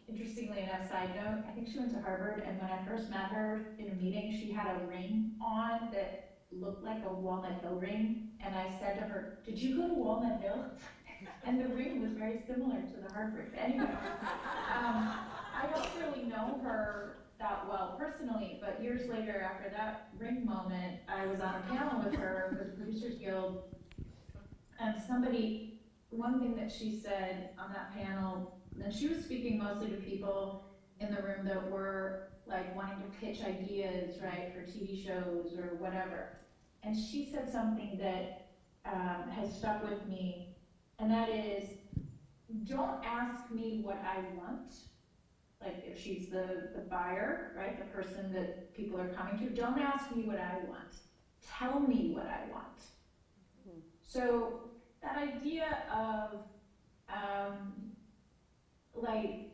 interestingly enough, side note, I think she went to Harvard, and when I first met her in a meeting, she had a ring on that looked like a Walnut Hill ring. And I said to her, "Did you go to Walnut Hill?" And the ring was very similar to the Harvard. Anyway, I don't really know her that well personally, but years later, after that ring moment, I was on a panel with her with the Producers Guild, and one thing that she said on that panel, and she was speaking mostly to people in the room that were like wanting to pitch ideas, right, for TV shows or whatever. And she said something that has stuck with me, and that is, don't ask me what I want. Like, if she's the buyer, right, the person that people are coming to, don't ask me what I want. Tell me what I want. So that idea of like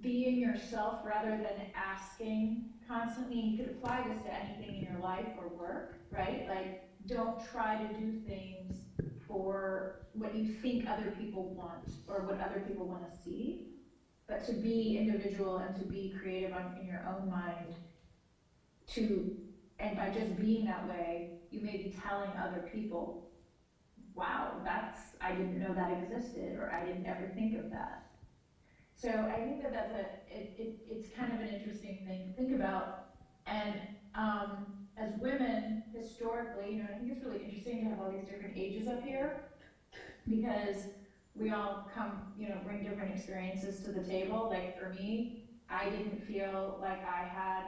being yourself rather than asking constantly, you could apply this to anything in your life or work, right? Like, don't try to do things for what you think other people want or what other people want to see, but to be individual and to be creative in your own mind, and by just being that way, you may be telling other people, wow, I didn't know that existed, or I didn't ever think of that. So I think that it's kind of an interesting thing to think about. And as women, historically, I think it's really interesting to have all these different ages up here, because we all bring different experiences to the table. Like, for me, I didn't feel like I had,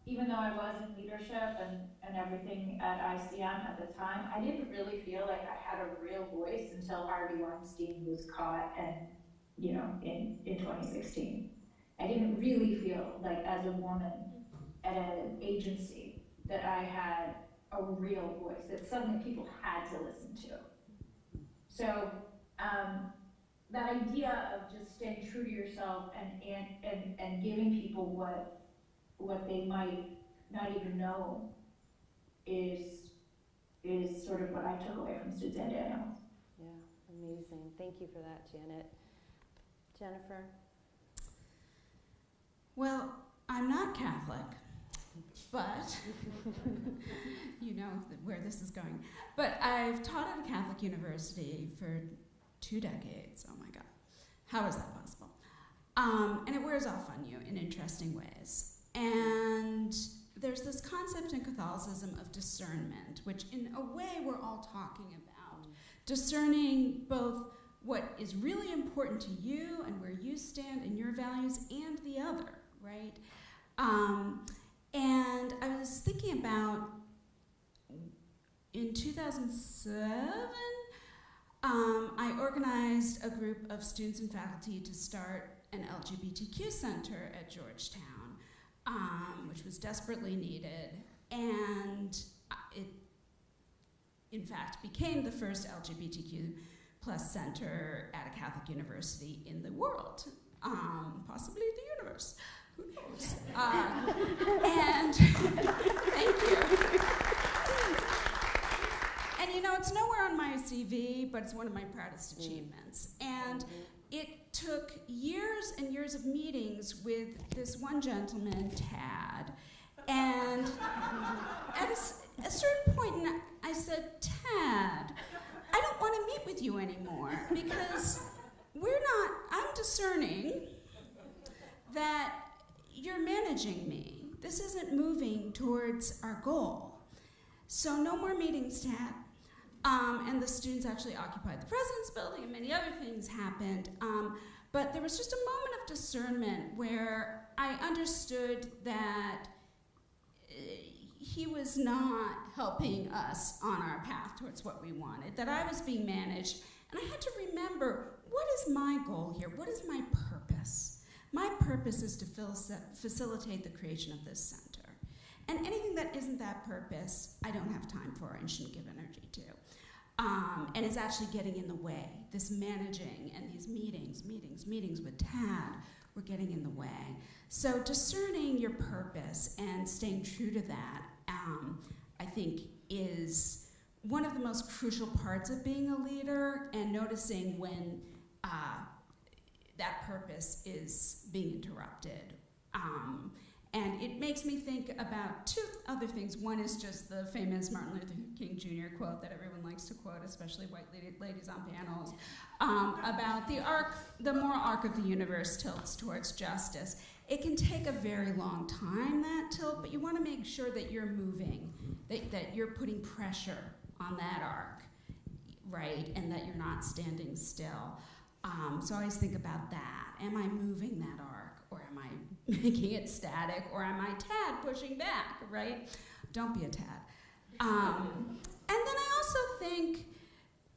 even though I was in leadership and everything at ICM at the time, I didn't really feel like I had a real voice until Harvey Weinstein was caught in 2016. I didn't really feel like, as a woman at an agency, that I had a real voice, that suddenly people had to listen to. So that idea of just staying true to yourself and giving people what they might not even know is sort of what I took away from Suzanne Daniels. Yeah, amazing. Thank you for that, Janet. Jennifer? Well, I'm not Catholic, but you know where this is going. But I've taught at a Catholic university for 2 decades. Oh my God. How is that possible? And it wears off on you in interesting ways. And there's this concept in Catholicism of discernment, which in a way we're all talking about. Discerning both what is really important to you and where you stand in your values and the other, right? And I was thinking about in 2007, I organized a group of students and faculty to start an LGBTQ center at Georgetown, which was desperately needed. And it, in fact, became the first LGBTQ plus center at a Catholic university in the world, possibly the universe. Who knows? And thank you. And you know, it's nowhere on my CV, but it's one of my proudest achievements. And it took years and years of meetings with this one gentleman, Tad. And at a certain point, I said, Tad, I don't want to meet with you anymore because I'm discerning that you're managing me. This isn't moving towards our goal. So no more meetings, Tad. And the students actually occupied the President's Building and many other things happened. But there was just a moment of discernment where I understood that he was not helping us on our path towards what we wanted, that I was being managed. And I had to remember, what is my goal here? What is my purpose? My purpose is to facilitate the creation of this center. And anything that isn't that purpose, I don't have time for and shouldn't give energy to. And it's actually getting in the way. This managing and these meetings with Tad were getting in the way. So discerning your purpose and staying true to that, I think, is one of the most crucial parts of being a leader, and noticing when that purpose is being interrupted. And it makes me think about 2 other things. One is just the famous Martin Luther King Jr. quote that everyone likes to quote, especially white ladies on panels, about the moral arc of the universe tilts towards justice. It can take a very long time, that tilt, but you want to make sure that you're moving, that you're putting pressure on that arc, right, and that you're not standing still. So I always think about that. Am I moving that arc, or am I making it static, or am I Tad pushing back, right? Don't be a Tad. And then I also think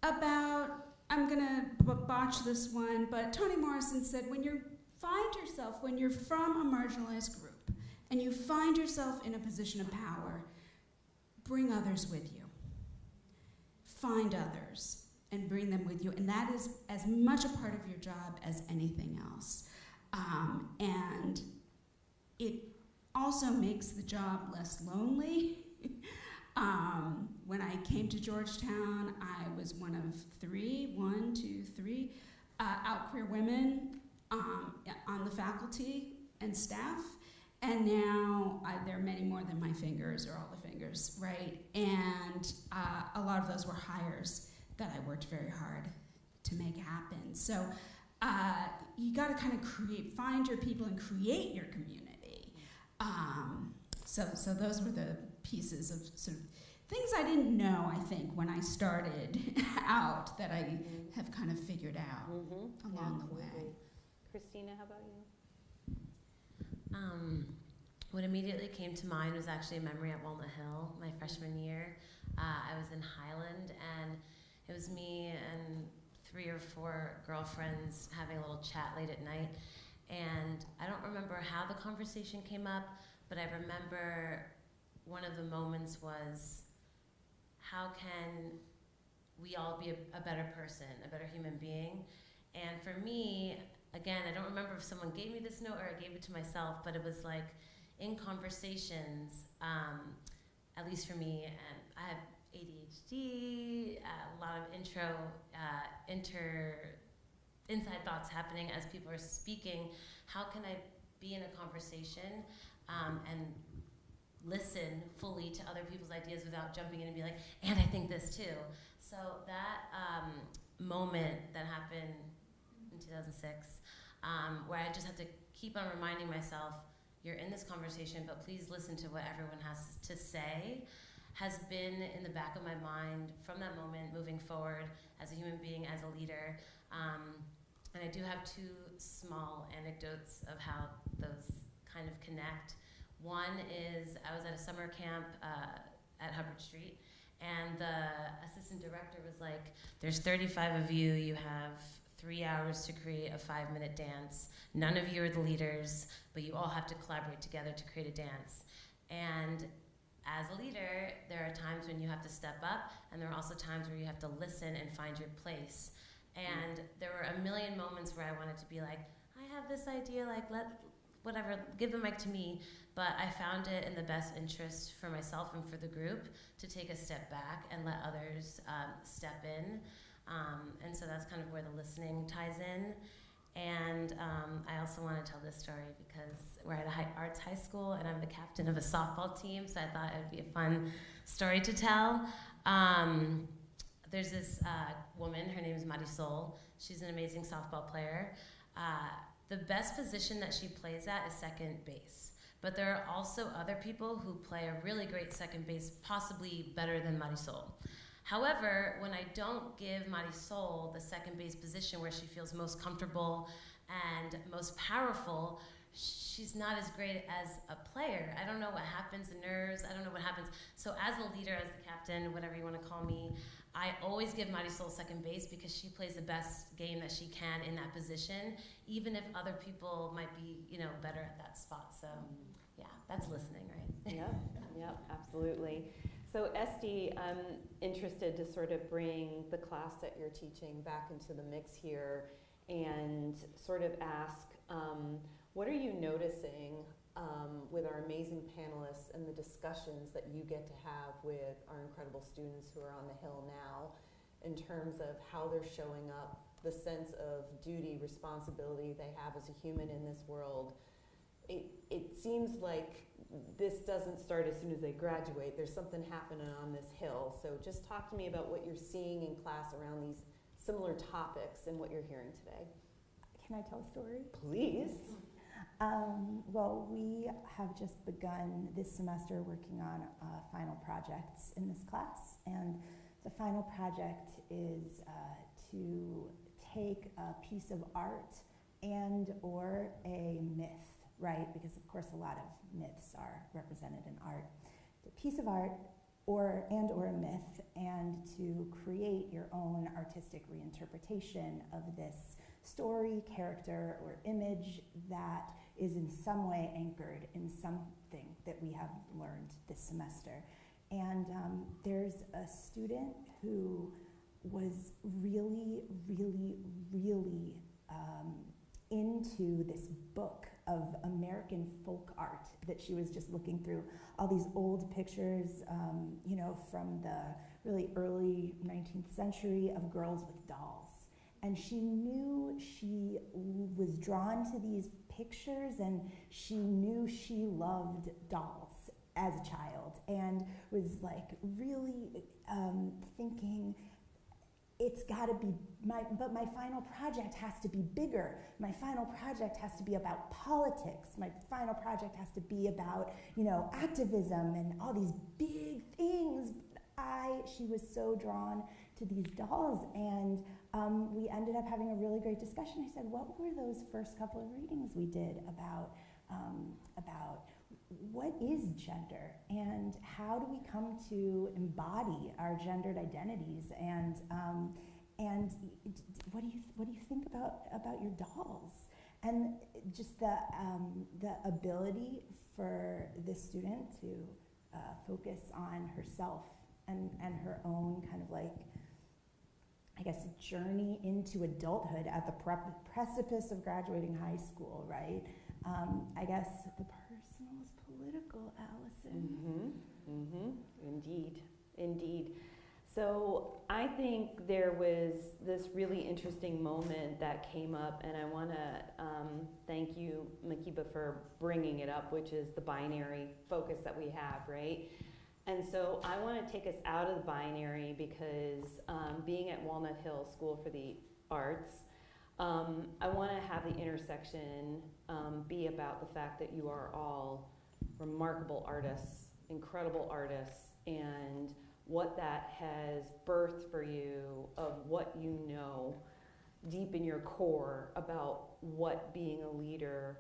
about, I'm gonna botch this one, but Toni Morrison said, when you're from a marginalized group, and you find yourself in a position of power, bring others with you. Find others and bring them with you. And that is as much a part of your job as anything else. And it also makes the job less lonely. When I came to Georgetown, I was one of 3 out queer women on the faculty and staff. And now there are many more than my fingers, or all the fingers, right? And a lot of those were hires that I worked very hard to make happen. So you gotta kind of find your people and create your community. So those were the pieces of sort of things I didn't know, I think, when I started out, that I have kind of figured out along the way. Christina, how about you? What immediately came to mind was actually a memory at Walnut Hill my freshman year. I was in Highland, and it was me and 3 or 4 girlfriends having a little chat late at night. And I don't remember how the conversation came up, but I remember one of the moments was, how can we all be a better person, a better human being? And for me, again, I don't remember if someone gave me this note or I gave it to myself, but it was like, in conversations, at least for me, and I have ADHD, a lot of inside thoughts happening as people are speaking. How can I be in a conversation and listen fully to other people's ideas without jumping in and be like, and I think this too. So that moment that happened in 2006 where I just had to keep on reminding myself, you're in this conversation, but please listen to what everyone has to say, has been in the back of my mind from that moment moving forward as a human being, as a leader. And I do have two small anecdotes of how those kind of connect. One is I was at a summer camp at Hubbard Street, and the assistant director was like, there's 35 of you, you have 3 hours to create a 5-minute dance. None of you are the leaders, but you all have to collaborate together to create a dance. And as a leader, there are times when you have to step up, and there are also times where you have to listen and find your place. And there were a million moments where I wanted to be like, I have this idea, like, whatever, give the mic to me. But I found it in the best interest for myself and for the group to take a step back and let others step in. And so that's kind of where the listening ties in. And I also want to tell this story because we're at a arts high school and I'm the captain of a softball team, so I thought it would be a fun story to tell. There's this woman, her name is Marisol. She's an amazing softball player. The best position that she plays at is second base. But there are also other people who play a really great second base, possibly better than Marisol. However, when I don't give Marisol the second base position where she feels most comfortable and most powerful, she's not as great as a player. I don't know what happens, the nerves, I don't know what happens. So as a leader, as the captain, whatever you want to call me, I always give Marisol second base because she plays the best game that she can in that position, even if other people might be, better at that spot. So yeah, that's listening, right? Yep, absolutely. So Esty, I'm interested to sort of bring the class that you're teaching back into the mix here and sort of ask, what are you noticing with our amazing panelists and the discussions that you get to have with our incredible students who are on the Hill now in terms of how they're showing up, the sense of duty, responsibility they have as a human in this world? It seems like this doesn't start as soon as they graduate. There's something happening on this Hill. So just talk to me about what you're seeing in class around these similar topics and what you're hearing today. Can I tell a story? Please. Well, we have just begun this semester working on final projects in this class, and the final project is to take a piece of art and or a myth, right? Because of course a lot of myths are represented in art. A piece of art or a myth, and to create your own artistic reinterpretation of this story, character, or image that is in some way anchored in something that we have learned this semester. And there's a student who was really, really, really into this book of American folk art that she was just looking through. All these old pictures, from the really early 19th century of girls with dolls. And she knew she was drawn to these pictures, and she knew she loved dolls as a child, and was like really thinking, it's gotta be, but my final project has to be bigger. My final project has to be about politics. My final project has to be about, activism and all these big things. She was so drawn to these dolls, and we ended up having a really great discussion. I said, what were those first couple of readings we did about what is gender, and how do we come to embody our gendered identities, and what do you think about your dolls? And just the ability for this student to focus on herself and her own kind of like, I guess, journey into adulthood at the precipice of graduating high school, right? I guess the personal is political, Allison. Indeed. So I think there was this really interesting moment that came up, and I want to thank you, Makiba, for bringing it up, which is the binary focus that we have, right? And so I want to take us out of the binary because being at Walnut Hill School for the Arts, I want to have the intersection be about the fact that you are all remarkable artists, incredible artists, and what that has birthed for you of what you know deep in your core about what being a leader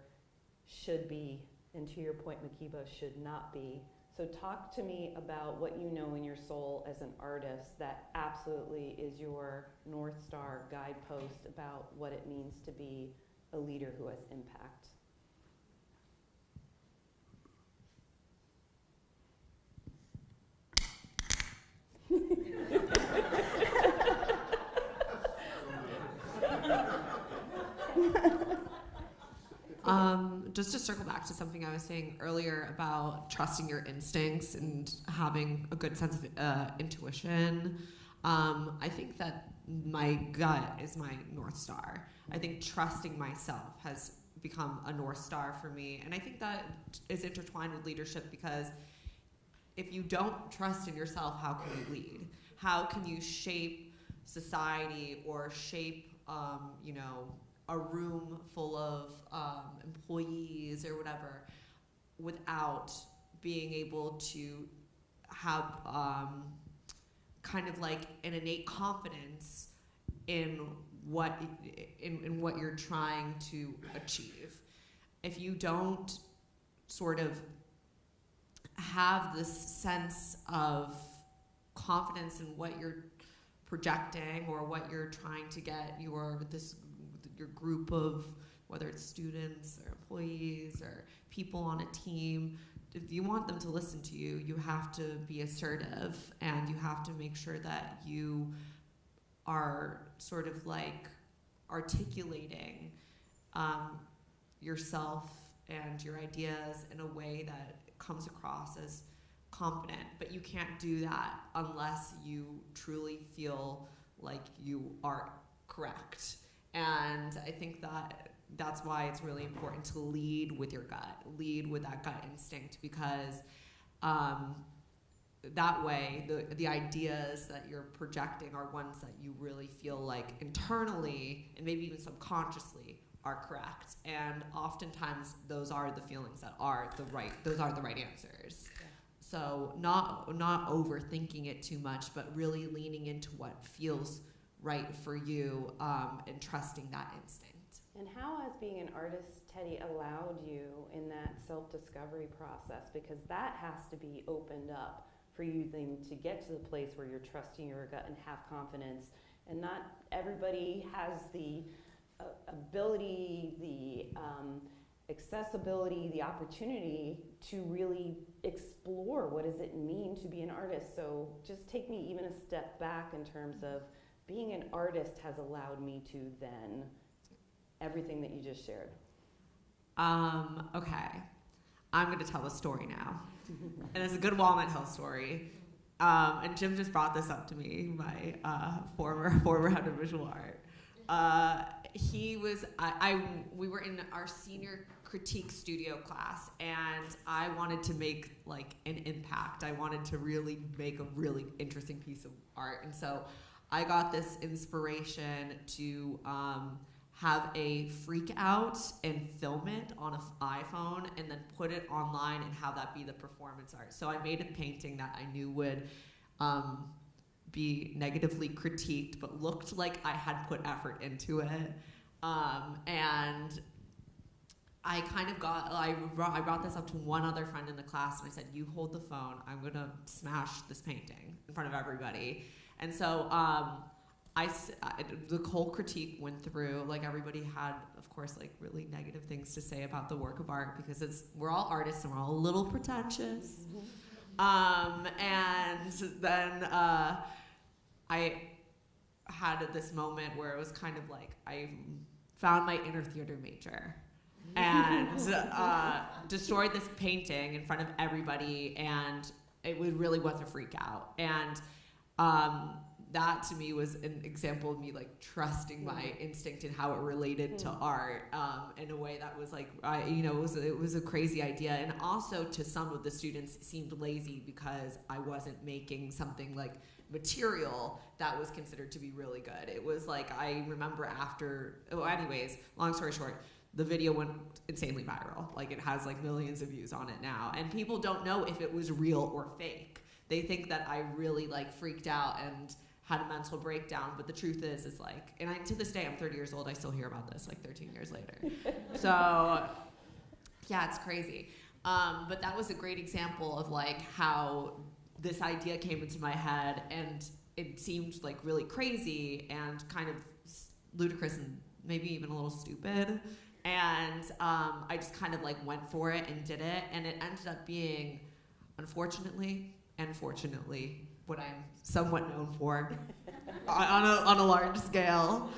should be, and to your point, Makiba, should not be. So talk to me about what you know in your soul as an artist that absolutely is your North Star guidepost about what it means to be a leader who has impact. Just to circle back to something I was saying earlier about trusting your instincts and having a good sense of intuition, I think that my gut is my North Star. I think trusting myself has become a North Star for me, and I think that is intertwined with leadership, because if you don't trust in yourself, how can you lead? How can you shape society or shape, a room full of employees or whatever without being able to have kind of like an innate confidence in what you're trying to achieve? If you don't sort of have this sense of confidence in what you're projecting or what you're trying to get your group of, whether it's students or employees or people on a team, if you want them to listen to you, you have to be assertive, and you have to make sure that you are sort of like articulating yourself and your ideas in a way that comes across as confident. But you can't do that unless you truly feel like you are correct. And I think that that's why it's really important to lead with your gut, lead with that gut instinct, because that way the ideas that you're projecting are ones that you really feel like internally and maybe even subconsciously are correct. And oftentimes those are the feelings that are the right answers. Yeah. So not overthinking it too much, but really leaning into what feels right for you, and trusting that instinct. And how has being an artist, Teddy, allowed you in that self-discovery process? Because that has to be opened up for you then to get to the place where you're trusting your gut and have confidence. And not everybody has the ability, the accessibility, the opportunity to really explore what does it mean to be an artist. So just take me even a step back in terms of being an artist has allowed me to then everything that you just shared. Okay. I'm going to tell a story now. And it's a good Walnut Hill story. And Jim just brought this up to me, my former head of visual art. We were in our senior critique studio class, and I wanted to make like an impact. I wanted to really make a really interesting piece of art. And so I got this inspiration to have a freak out and film it on an iPhone and then put it online and have that be the performance art. So I made a painting that I knew would be negatively critiqued, but looked like I had put effort into it. And I kind of I brought this up to one other friend in the class, and I said, you hold the phone, I'm gonna smash this painting in front of everybody. And so the whole critique went through, like everybody had, of course, like really negative things to say about the work of art, because we're all artists and we're all a little pretentious. And then I had this moment where it was kind of like I found my inner theater major and destroyed this painting in front of everybody, and it really was a freak out. And that to me was an example of me like trusting my instinct and how it related to art in a way that was like, it was a crazy idea. And also to some of the students it seemed lazy because I wasn't making something like material that was considered to be really good. It was like, I remember anyways, long story short, the video went insanely viral. Like it has like millions of views on it now. And people don't know if it was real or fake. They think that I really like freaked out and had a mental breakdown, but the truth is like, and to this day, I'm 30 years old, I still hear about this like 13 years later. So, yeah, it's crazy. But that was a great example of like how this idea came into my head, and it seemed like really crazy and kind of ludicrous and maybe even a little stupid. And I just kind of like went for it and did it, and it ended up being, unfortunately and fortunately, what I'm somewhat known for on a large scale.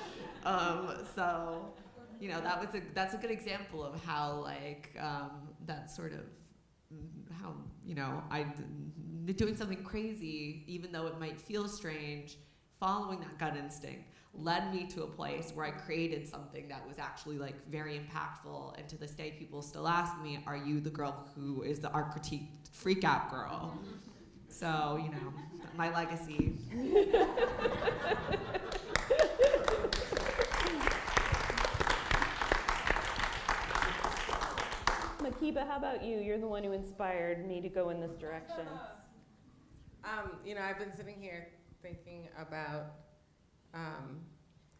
So, that's a good example of how like that sort of how I doing something crazy, even though it might feel strange, following that gut instinct led me to a place where I created something that was actually like very impactful. And to this day, people still ask me, "Are you the girl who is the art critique freak out girl?" So, my legacy. Makiba, how about you? You're the one who inspired me to go in this direction. I've been sitting here thinking about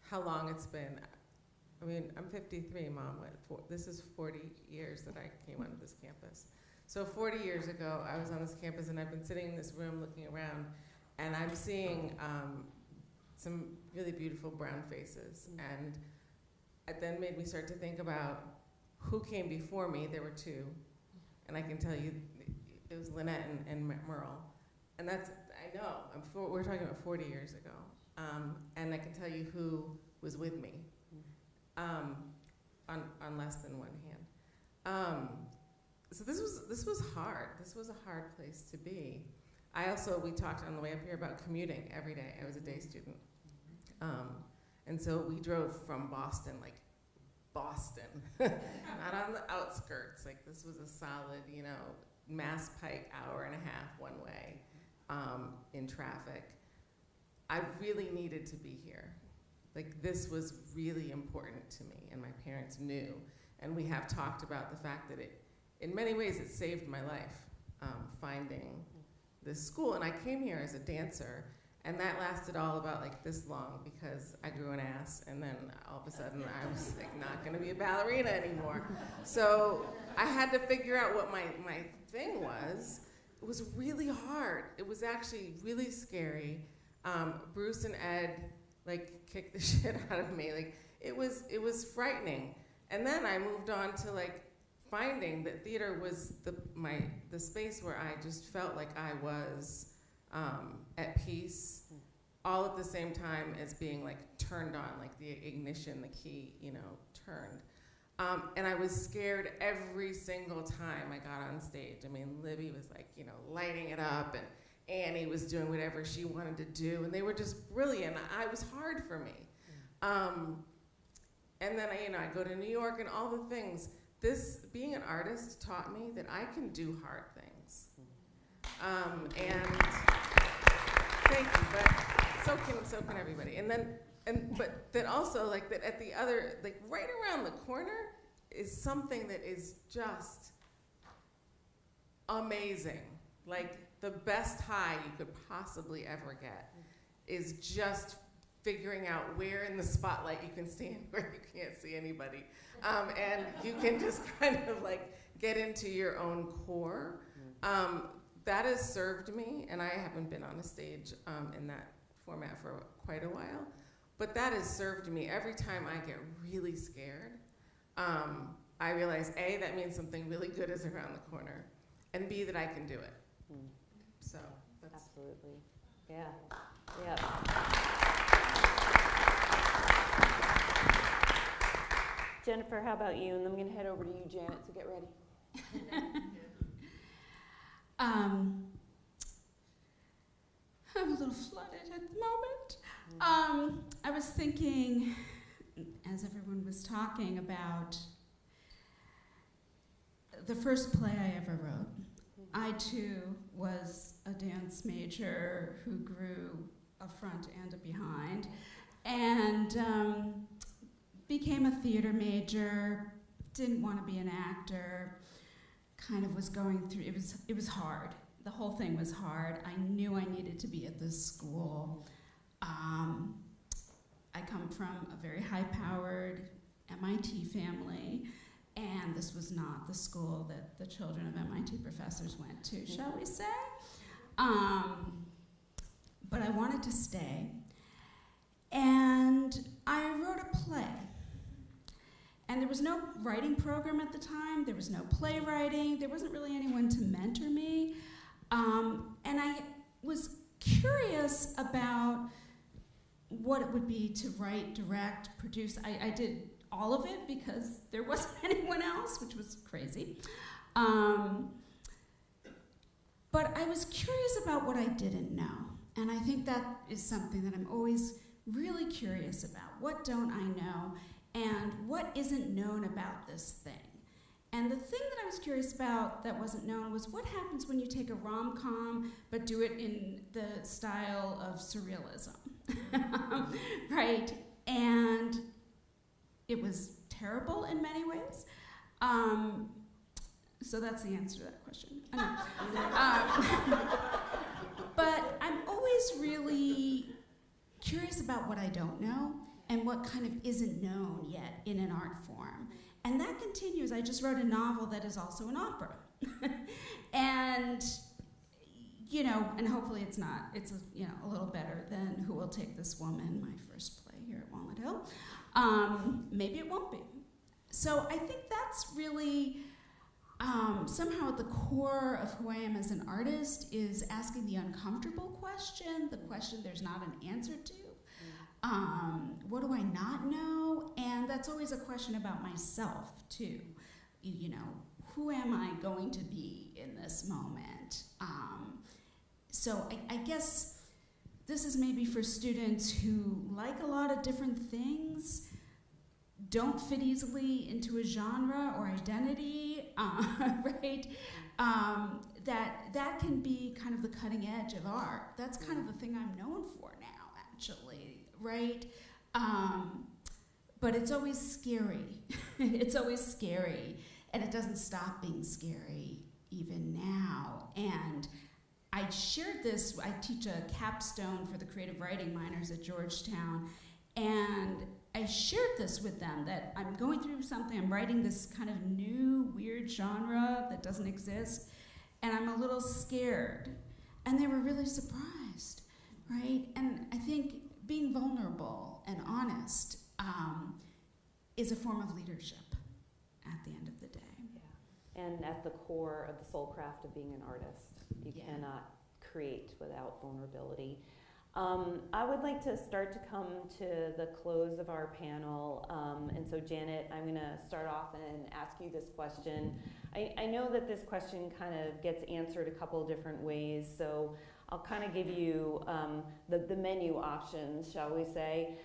how long it's been. I mean, I'm 53, Mom. This is 40 years that I came onto this campus. So 40 years ago, I was on this campus, and I've been sitting in this room looking around, and I'm seeing some really beautiful brown faces. And it then made me start to think about who came before me. There were two. And I can tell you, it was Lynette and Merle. And that's, I know, we're talking about 40 years ago. And I can tell you who was with me on less than one hand. So this was hard. This was a hard place to be. We talked on the way up here about commuting every day. I was a day student. And so we drove from Boston, not on the outskirts. Like this was a solid, Mass Pike hour and a half one way in traffic. I really needed to be here. Like this was really important to me, and my parents knew. And we have talked about the fact that in many ways, it saved my life, finding this school. And I came here as a dancer, and that lasted all about like this long because I grew an ass, and then all of a sudden I was like not gonna be a ballerina anymore. So I had to figure out what my thing was. It was really hard. It was actually really scary. Bruce and Ed like kicked the shit out of me. Like it was frightening. And then I moved on to like finding that theater was the space where I just felt like I was at peace, all at the same time as being like turned on, like the ignition, the key, turned. And I was scared every single time I got on stage. I mean, Libby was like, lighting it up, and Annie was doing whatever she wanted to do, and they were just brilliant. It was hard for me. And then I go to New York and all the things. Being an artist taught me that I can do hard things. And thank you, but so can everybody. But that also, like that at the other, like right around the corner is something that is just amazing. Like the best high you could possibly ever get is just figuring out where in the spotlight you can stand where you can't see anybody. And you can just kind of like get into your own core. That has served me, and I haven't been on a stage in that format for quite a while, but that has served me. Every time I get really scared, I realize A, that means something really good is around the corner, and B, that I can do it. So that's absolutely, yeah, yeah. Jennifer, how about you? And then I'm going to head over to you, Janet, so get ready. I'm a little flooded at the moment. I was thinking, as everyone was talking, about the first play I ever wrote. I too was a dance major who grew a front and a behind, and became a theater major, didn't want to be an actor, kind of was going through, it was hard. The whole thing was hard. I knew I needed to be at this school. I come from a very high-powered MIT family, and this was not the school that the children of MIT professors went to, shall we say? But I wanted to stay, and I wrote a play. And there was no writing program at the time, there was no playwriting, there wasn't really anyone to mentor me. And I was curious about what it would be to write, direct, produce. I did all of it because there wasn't anyone else, which was crazy. But I was curious about what I didn't know. And I think that is something that I'm always really curious about. What don't I know? And what isn't known about this thing? And the thing that I was curious about that wasn't known was what happens when you take a rom-com but do it in the style of surrealism, right? And it was terrible in many ways. So that's the answer to that question. But I'm always really curious about what I don't know and what kind of isn't known yet in an art form. And that continues. I just wrote a novel that is also an opera. And, and hopefully it's not, it's a little better than Who Will Take This Woman, my first play here at Walnut Hill. Maybe it won't be. So I think that's really somehow at the core of who I am as an artist is asking the uncomfortable question, the question there's not an answer to. What do I not know? And that's always a question about myself, too. Who am I going to be in this moment? So I guess this is maybe for students who like a lot of different things, don't fit easily into a genre or identity, right? That can be kind of the cutting edge of art. That's kind of the thing I'm known for now, actually. Right? But it's always scary. It's always scary. And it doesn't stop being scary even now. And I shared this, I teach a capstone for the creative writing minors at Georgetown. And I shared this with them, that I'm going through something, I'm writing this kind of new, weird genre that doesn't exist. And I'm a little scared. And they were really surprised, right? And I think being vulnerable and honest is a form of leadership at the end of the day. Yeah. And at the core of the soul craft of being an artist, you cannot create without vulnerability. I would like to start to come to the close of our panel. And so Janet, I'm going to start off and ask you this question. I know that this question kind of gets answered a couple different ways, so I'll kind of give you the menu options, shall we say.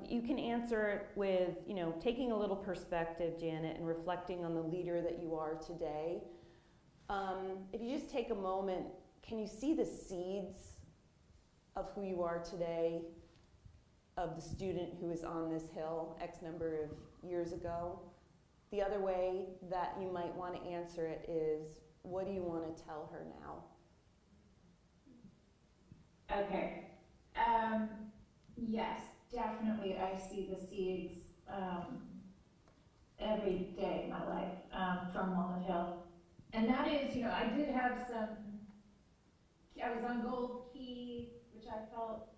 You can answer it with, taking a little perspective, Janet, and reflecting on the leader that you are today. If you just take a moment, can you see the seeds of who you are today, of the student who is on this hill X number of years ago? The other way that you might want to answer it is, what do you want to tell her now? Okay. Yes, definitely I see the seeds every day in my life from Walnut Hill. And that is, I did have I was on Gold Key, which I felt,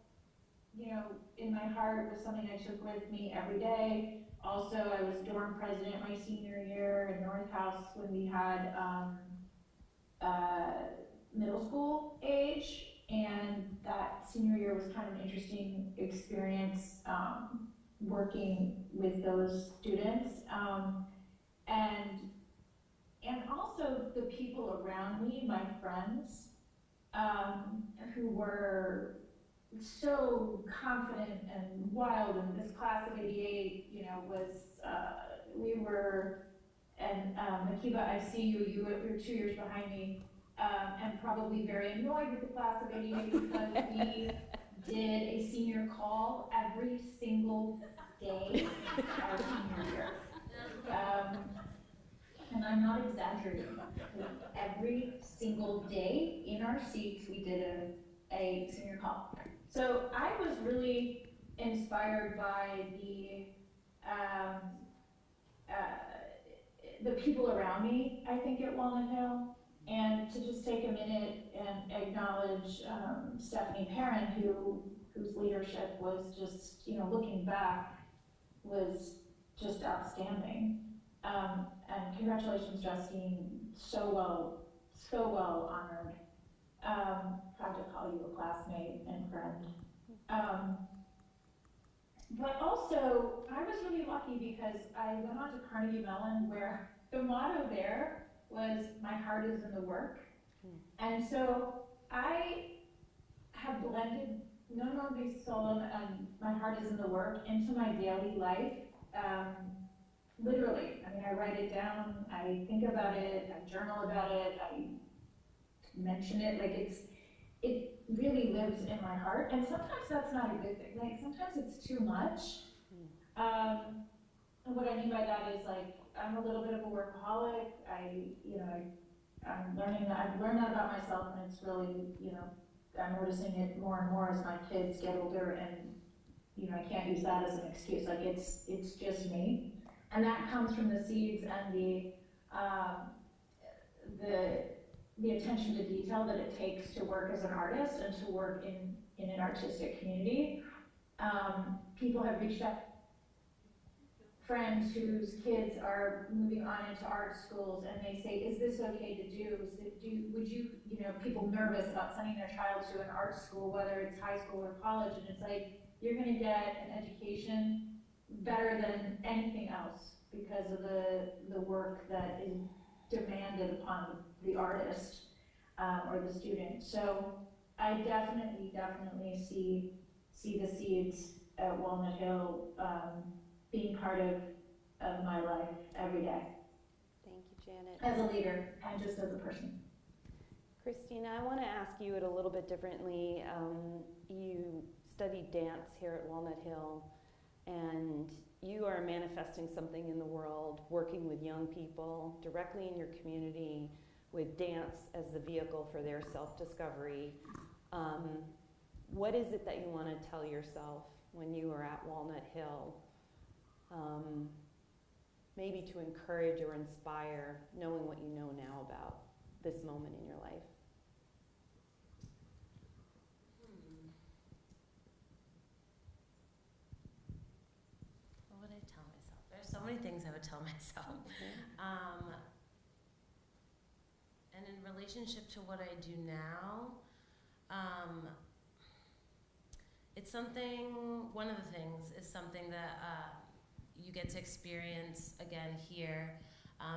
in my heart was something I took with me every day. Also, I was dorm president my senior year in North House when we had middle school age. And that senior year was kind of an interesting experience working with those students. And also the people around me, my friends, who were so confident and wild, and this class of '88, you know, was, we were, and Akiva, I see you, you're 2 years behind me, and probably very annoyed with the class of '88 because we did a senior call every single day our senior year. And I'm not exaggerating. Every single day in our seats, we did a senior call. So I was really inspired by the people around me, I think, at Walnut Hill. And to just take a minute and acknowledge Stephanie Perrin, whose leadership was just, you know, looking back, was just outstanding. And congratulations, Justine, so well honored. Proud to call you a classmate and friend. But also, I was really lucky because I went on to Carnegie Mellon, where the motto there was, "My heart is in the work." And so I have blended No Nobis Solum and "My heart is in the work" into my daily life. Literally, I mean, I write it down, I think about it, I journal about it, I mention it, like it really lives in my heart, and sometimes that's not a good thing. Like, sometimes it's too much. And what I mean by that is, like, I'm a little bit of a workaholic. I've learned that about myself, and it's really, you know, I'm noticing it more and more as my kids get older, and, you know, I can't use that as an excuse. Like, it's just me. And that comes from the seeds and the attention to detail that it takes to work as an artist and to work in an artistic community. People have reached out, friends whose kids are moving on into art schools, and they say, "Is this okay to do? Would you know, people nervous about sending their child to an art school, whether it's high school or college," and it's like, you're gonna get an education better than anything else because of the work that is demanded upon the artist or the student. So I definitely see the seeds at Walnut Hill being part of my life every day. Thank you, Janet. As a leader and just as a person. Christina, I want to ask you it a little bit differently. You studied dance here at Walnut Hill, and you are manifesting something in the world, working with young people directly in your community with dance as the vehicle for their self-discovery. What is it that you want to tell yourself when you are at Walnut Hill? Maybe to encourage or inspire, knowing what you know now about this moment in your life. What would I tell myself? There's so many things I would tell myself. And in relationship to what I do now, it's something, one of the things is something that you get to experience again here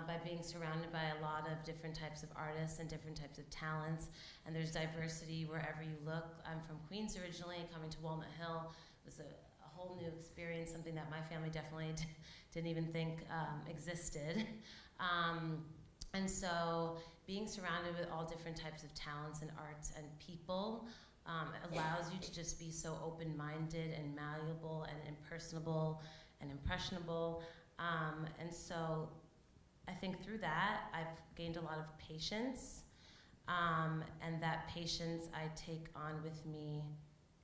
by being surrounded by a lot of different types of artists and different types of talents, and there's diversity wherever you look. I'm from Queens originally. Coming to Walnut Hill was a whole new experience, something that my family definitely didn't even think existed. And so being surrounded with all different types of talents and arts and people allows you to just be so open-minded and malleable and impersonable and impressionable. And so I think through that, I've gained a lot of patience. And that patience I take on with me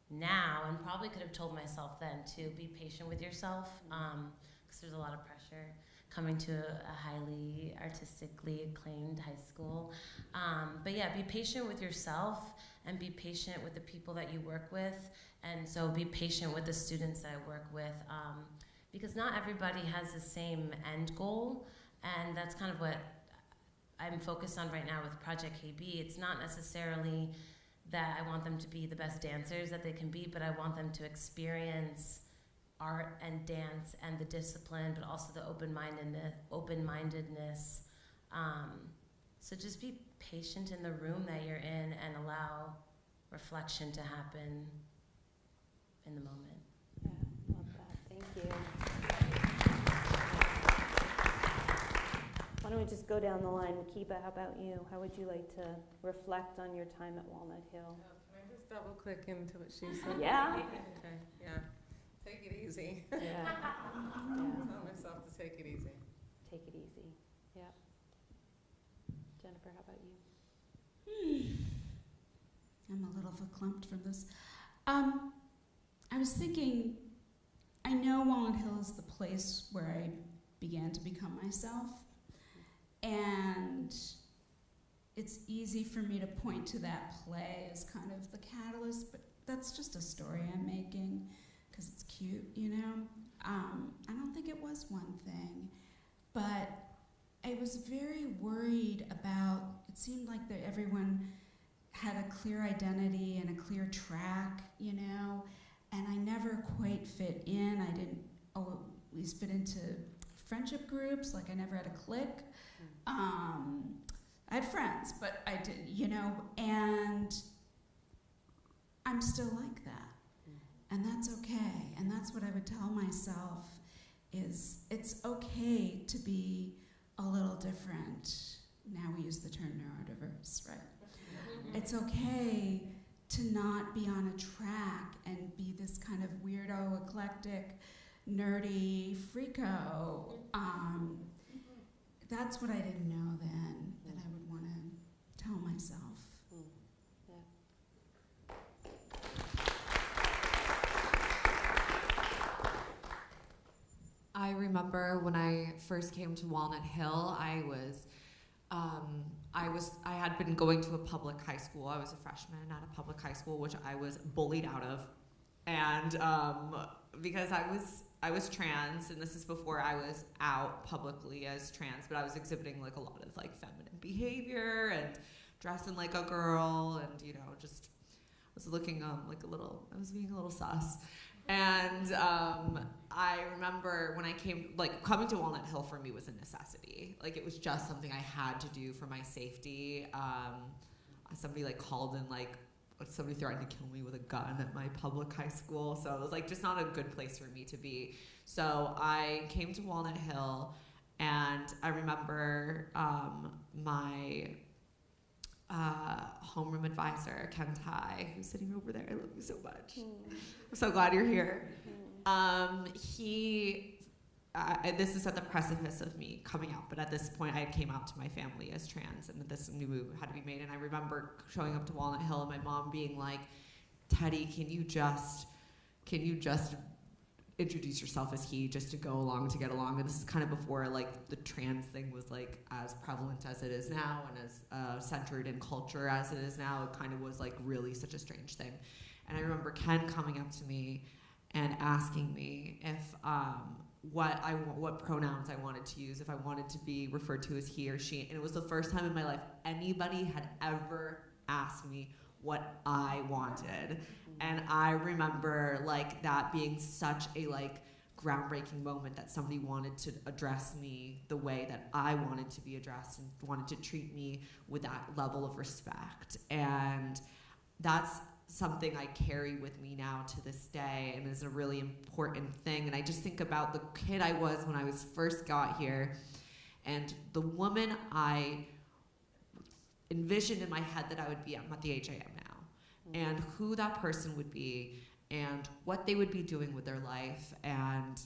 now, and probably could have told myself then to be patient with yourself, because there's a lot of pressure coming to a highly artistically acclaimed high school. But yeah, be patient with yourself and be patient with the people that you work with. And so be patient with the students that I work with, because not everybody has the same end goal. And that's kind of what I'm focused on right now with Project KB. It's not necessarily that I want them to be the best dancers that they can be, but I want them to experience art and dance and the discipline, but also the open-mindedness. So just be patient in the room that you're in and allow reflection to happen in the moment. Yeah, love that. Thank you. Why don't we just go down the line? Wakiba, how about you? How would you like to reflect on your time at Walnut Hill? Can I just double click into what she said? Yeah. Okay, yeah. Take it easy. Yeah. Yeah. Tell myself to take it easy. Take it easy. Yeah. Jennifer, how about you? I'm a little verklempt from this. I was thinking, I know Walnut Hill is the place where I began to become myself, and it's easy for me to point to that play as kind of the catalyst, but that's just a story I'm making because it's cute, you know? I don't think it was one thing, but I was very worried about, it seemed like that everyone had a clear identity and a clear track, you know, and I never quite fit in. I didn't always fit into friendship groups, like I never had a clique. I had friends, but I didn't, you know, and I'm still like that. And that's okay. And that's what I would tell myself is it's okay to be a little different. Now we use the term neurodiverse, right? It's okay to not be on a track and be this kind of weirdo, eclectic, nerdy freako. That's what I didn't know then, that I would want to tell myself. I remember when I first came to Walnut Hill, I had been going to a public high school. I was a freshman at a public high school, which I was bullied out of, and because I was trans, and this is before I was out publicly as trans, but I was exhibiting like a lot of like feminine behavior and dressing like a girl, and you know, just was looking like I was being a little sus. And I remember when I came, like coming to Walnut Hill for me was a necessity. Like it was just something I had to do for my safety. Somebody like called in, like somebody threatened to kill me with a gun at my public high school. So it was like just not a good place for me to be. So I came to Walnut Hill, and I remember my homeroom advisor, Ken Tai, who's sitting over there. I love you so much. I'm so glad you're here. This is at the precipice of me coming out, but at this point I came out to my family as trans, and this new move had to be made. And I remember showing up to Walnut Hill and my mom being like, Teddy, can you just introduce yourself as he, just to go along, to get along? And this is kind of before like the trans thing was like as prevalent as it is now, and as centered in culture as it is now. It kind of was like really such a strange thing. And I remember Ken coming up to me and asking me if what pronouns I wanted to use, if I wanted to be referred to as he or she. And it was the first time in my life anybody had ever asked me what I wanted. And I remember like that being such a like groundbreaking moment, that somebody wanted to address me the way that I wanted to be addressed and wanted to treat me with that level of respect. And that's something I carry with me now to this day, and is a really important thing. And I just think about the kid I was when I was first got here, and the woman I envisioned in my head that I would be at the age I am now, and who that person would be, and what they would be doing with their life, and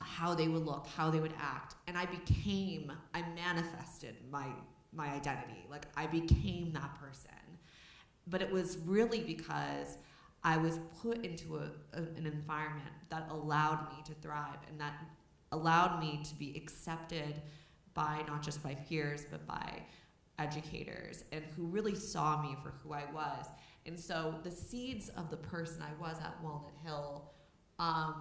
how they would look, how they would act. And I manifested my identity. Like I became that person. But it was really because I was put into an environment that allowed me to thrive, and that allowed me to be accepted by not just my peers, but by educators, and who really saw me for who I was. And so the seeds of the person I was at Walnut Hill have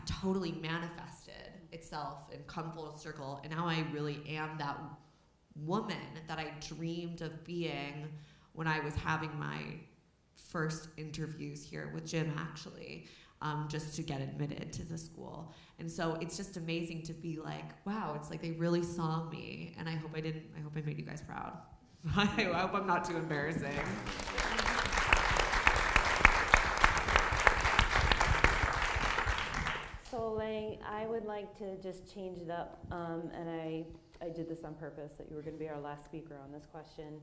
totally manifested itself and come full circle. And now I really am that woman that I dreamed of being when I was having my first interviews here with Jim, actually, just to get admitted to the school. And so it's just amazing to be like, wow, it's like they really saw me, and I hope I made you guys proud. I hope I'm not too embarrassing. Soleil, I would like to just change it up, and I did this on purpose, that you were going to be our last speaker on this question.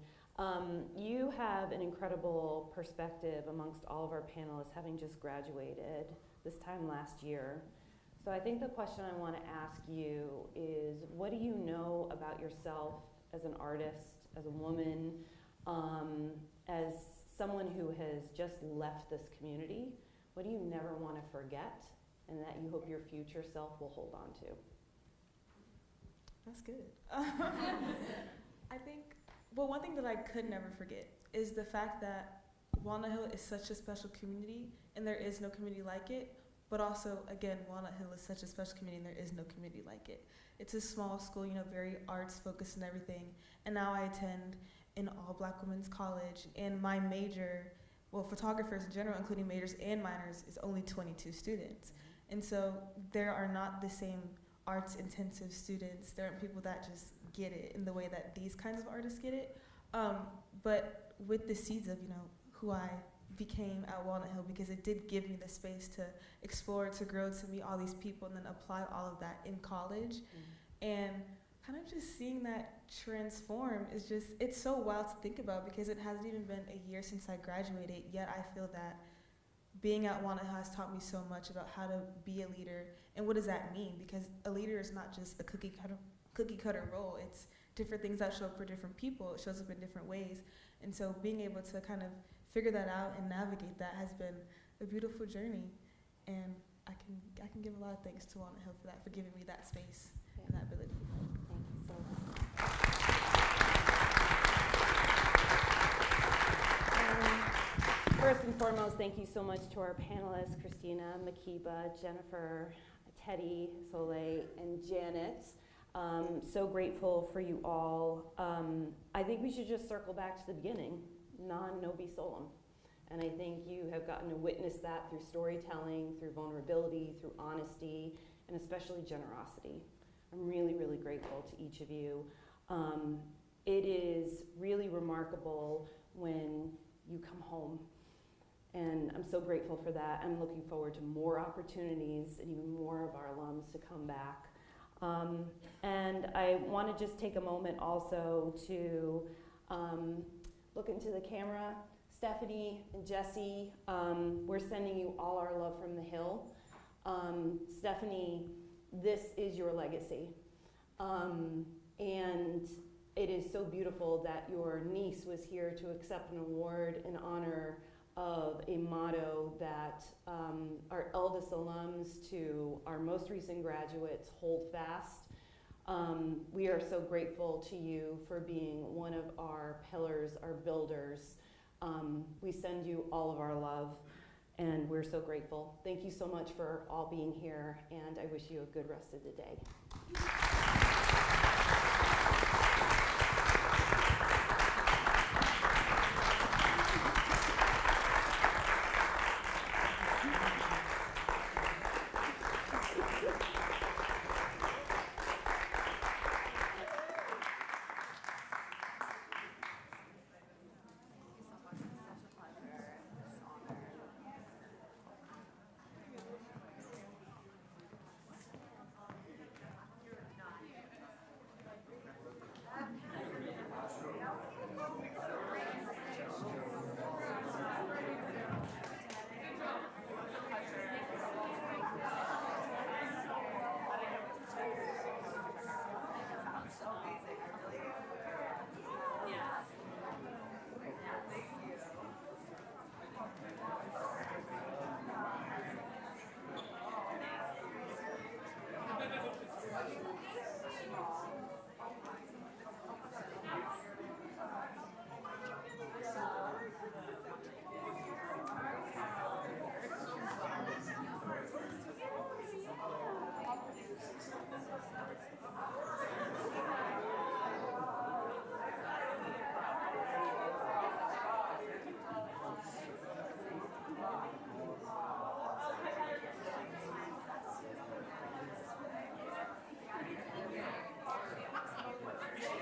You have an incredible perspective amongst all of our panelists, having just graduated this time last year. So I think the question I want to ask you is, what do you know about yourself as an artist, as a woman, as someone who has just left this community? What do you never want to forget, and that you hope your future self will hold on to? That's good. I think, well, one thing that I could never forget is the fact that Walnut Hill is such a special community, and there is no community like it. But also, again, Walnut Hill is such a special community, and there is no community like it. It's a small school, you know, very arts focused and everything. And now I attend an all-black women's college, and my major, well, photographers in general, including majors and minors, is only 22 students. And so there are not the same arts-intensive students. There aren't people that just get it in the way that these kinds of artists get it. But with the seeds of, you know, who I became at Walnut Hill, because it did give me the space to explore, to grow, to meet all these people, and then apply all of that in college. And kind of just seeing that transform is just, it's so wild to think about, because it hasn't even been a year since I graduated, yet I feel that being at Walnut Hill has taught me so much about how to be a leader, and what does that mean, because a leader is not just a cookie cutter role. It's different things that show up for different people. It shows up in different ways. And so being able to kind of figure that out and navigate that has been a beautiful journey, and I can give a lot of thanks to Walnut Hill for that, for giving me that space and that ability. Thank you so much. First and foremost, thank you so much to our panelists, Christina, Makiba, Jennifer, Teddy, Soleil, and Janet. So grateful for you all. I think we should just circle back to the beginning. Non Nobi Solum. And I think you have gotten to witness that through storytelling, through vulnerability, through honesty, and especially generosity. I'm really, really grateful to each of you. It is really remarkable when you come home. And I'm so grateful for that. I'm looking forward to more opportunities and even more of our alums to come back. And I want to just take a moment also to look into the camera. Stephanie and Jesse, we're sending you all our love from the Hill. Stephanie, this is your legacy. And it is so beautiful that your niece was here to accept an award in honor of a motto that our eldest alums to our most recent graduates hold fast. We are so grateful to you for being one of our pillars, our builders. We send you all of our love, and we're so grateful. Thank you so much for all being here, and I wish you a good rest of the day.